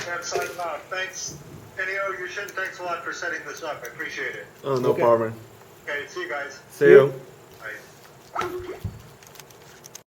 Yeah, I'm signing off. Thanks. Enio, thanks a lot for setting this up. I appreciate it. Oh, no Okay. problem. Okay, see you guys. See you.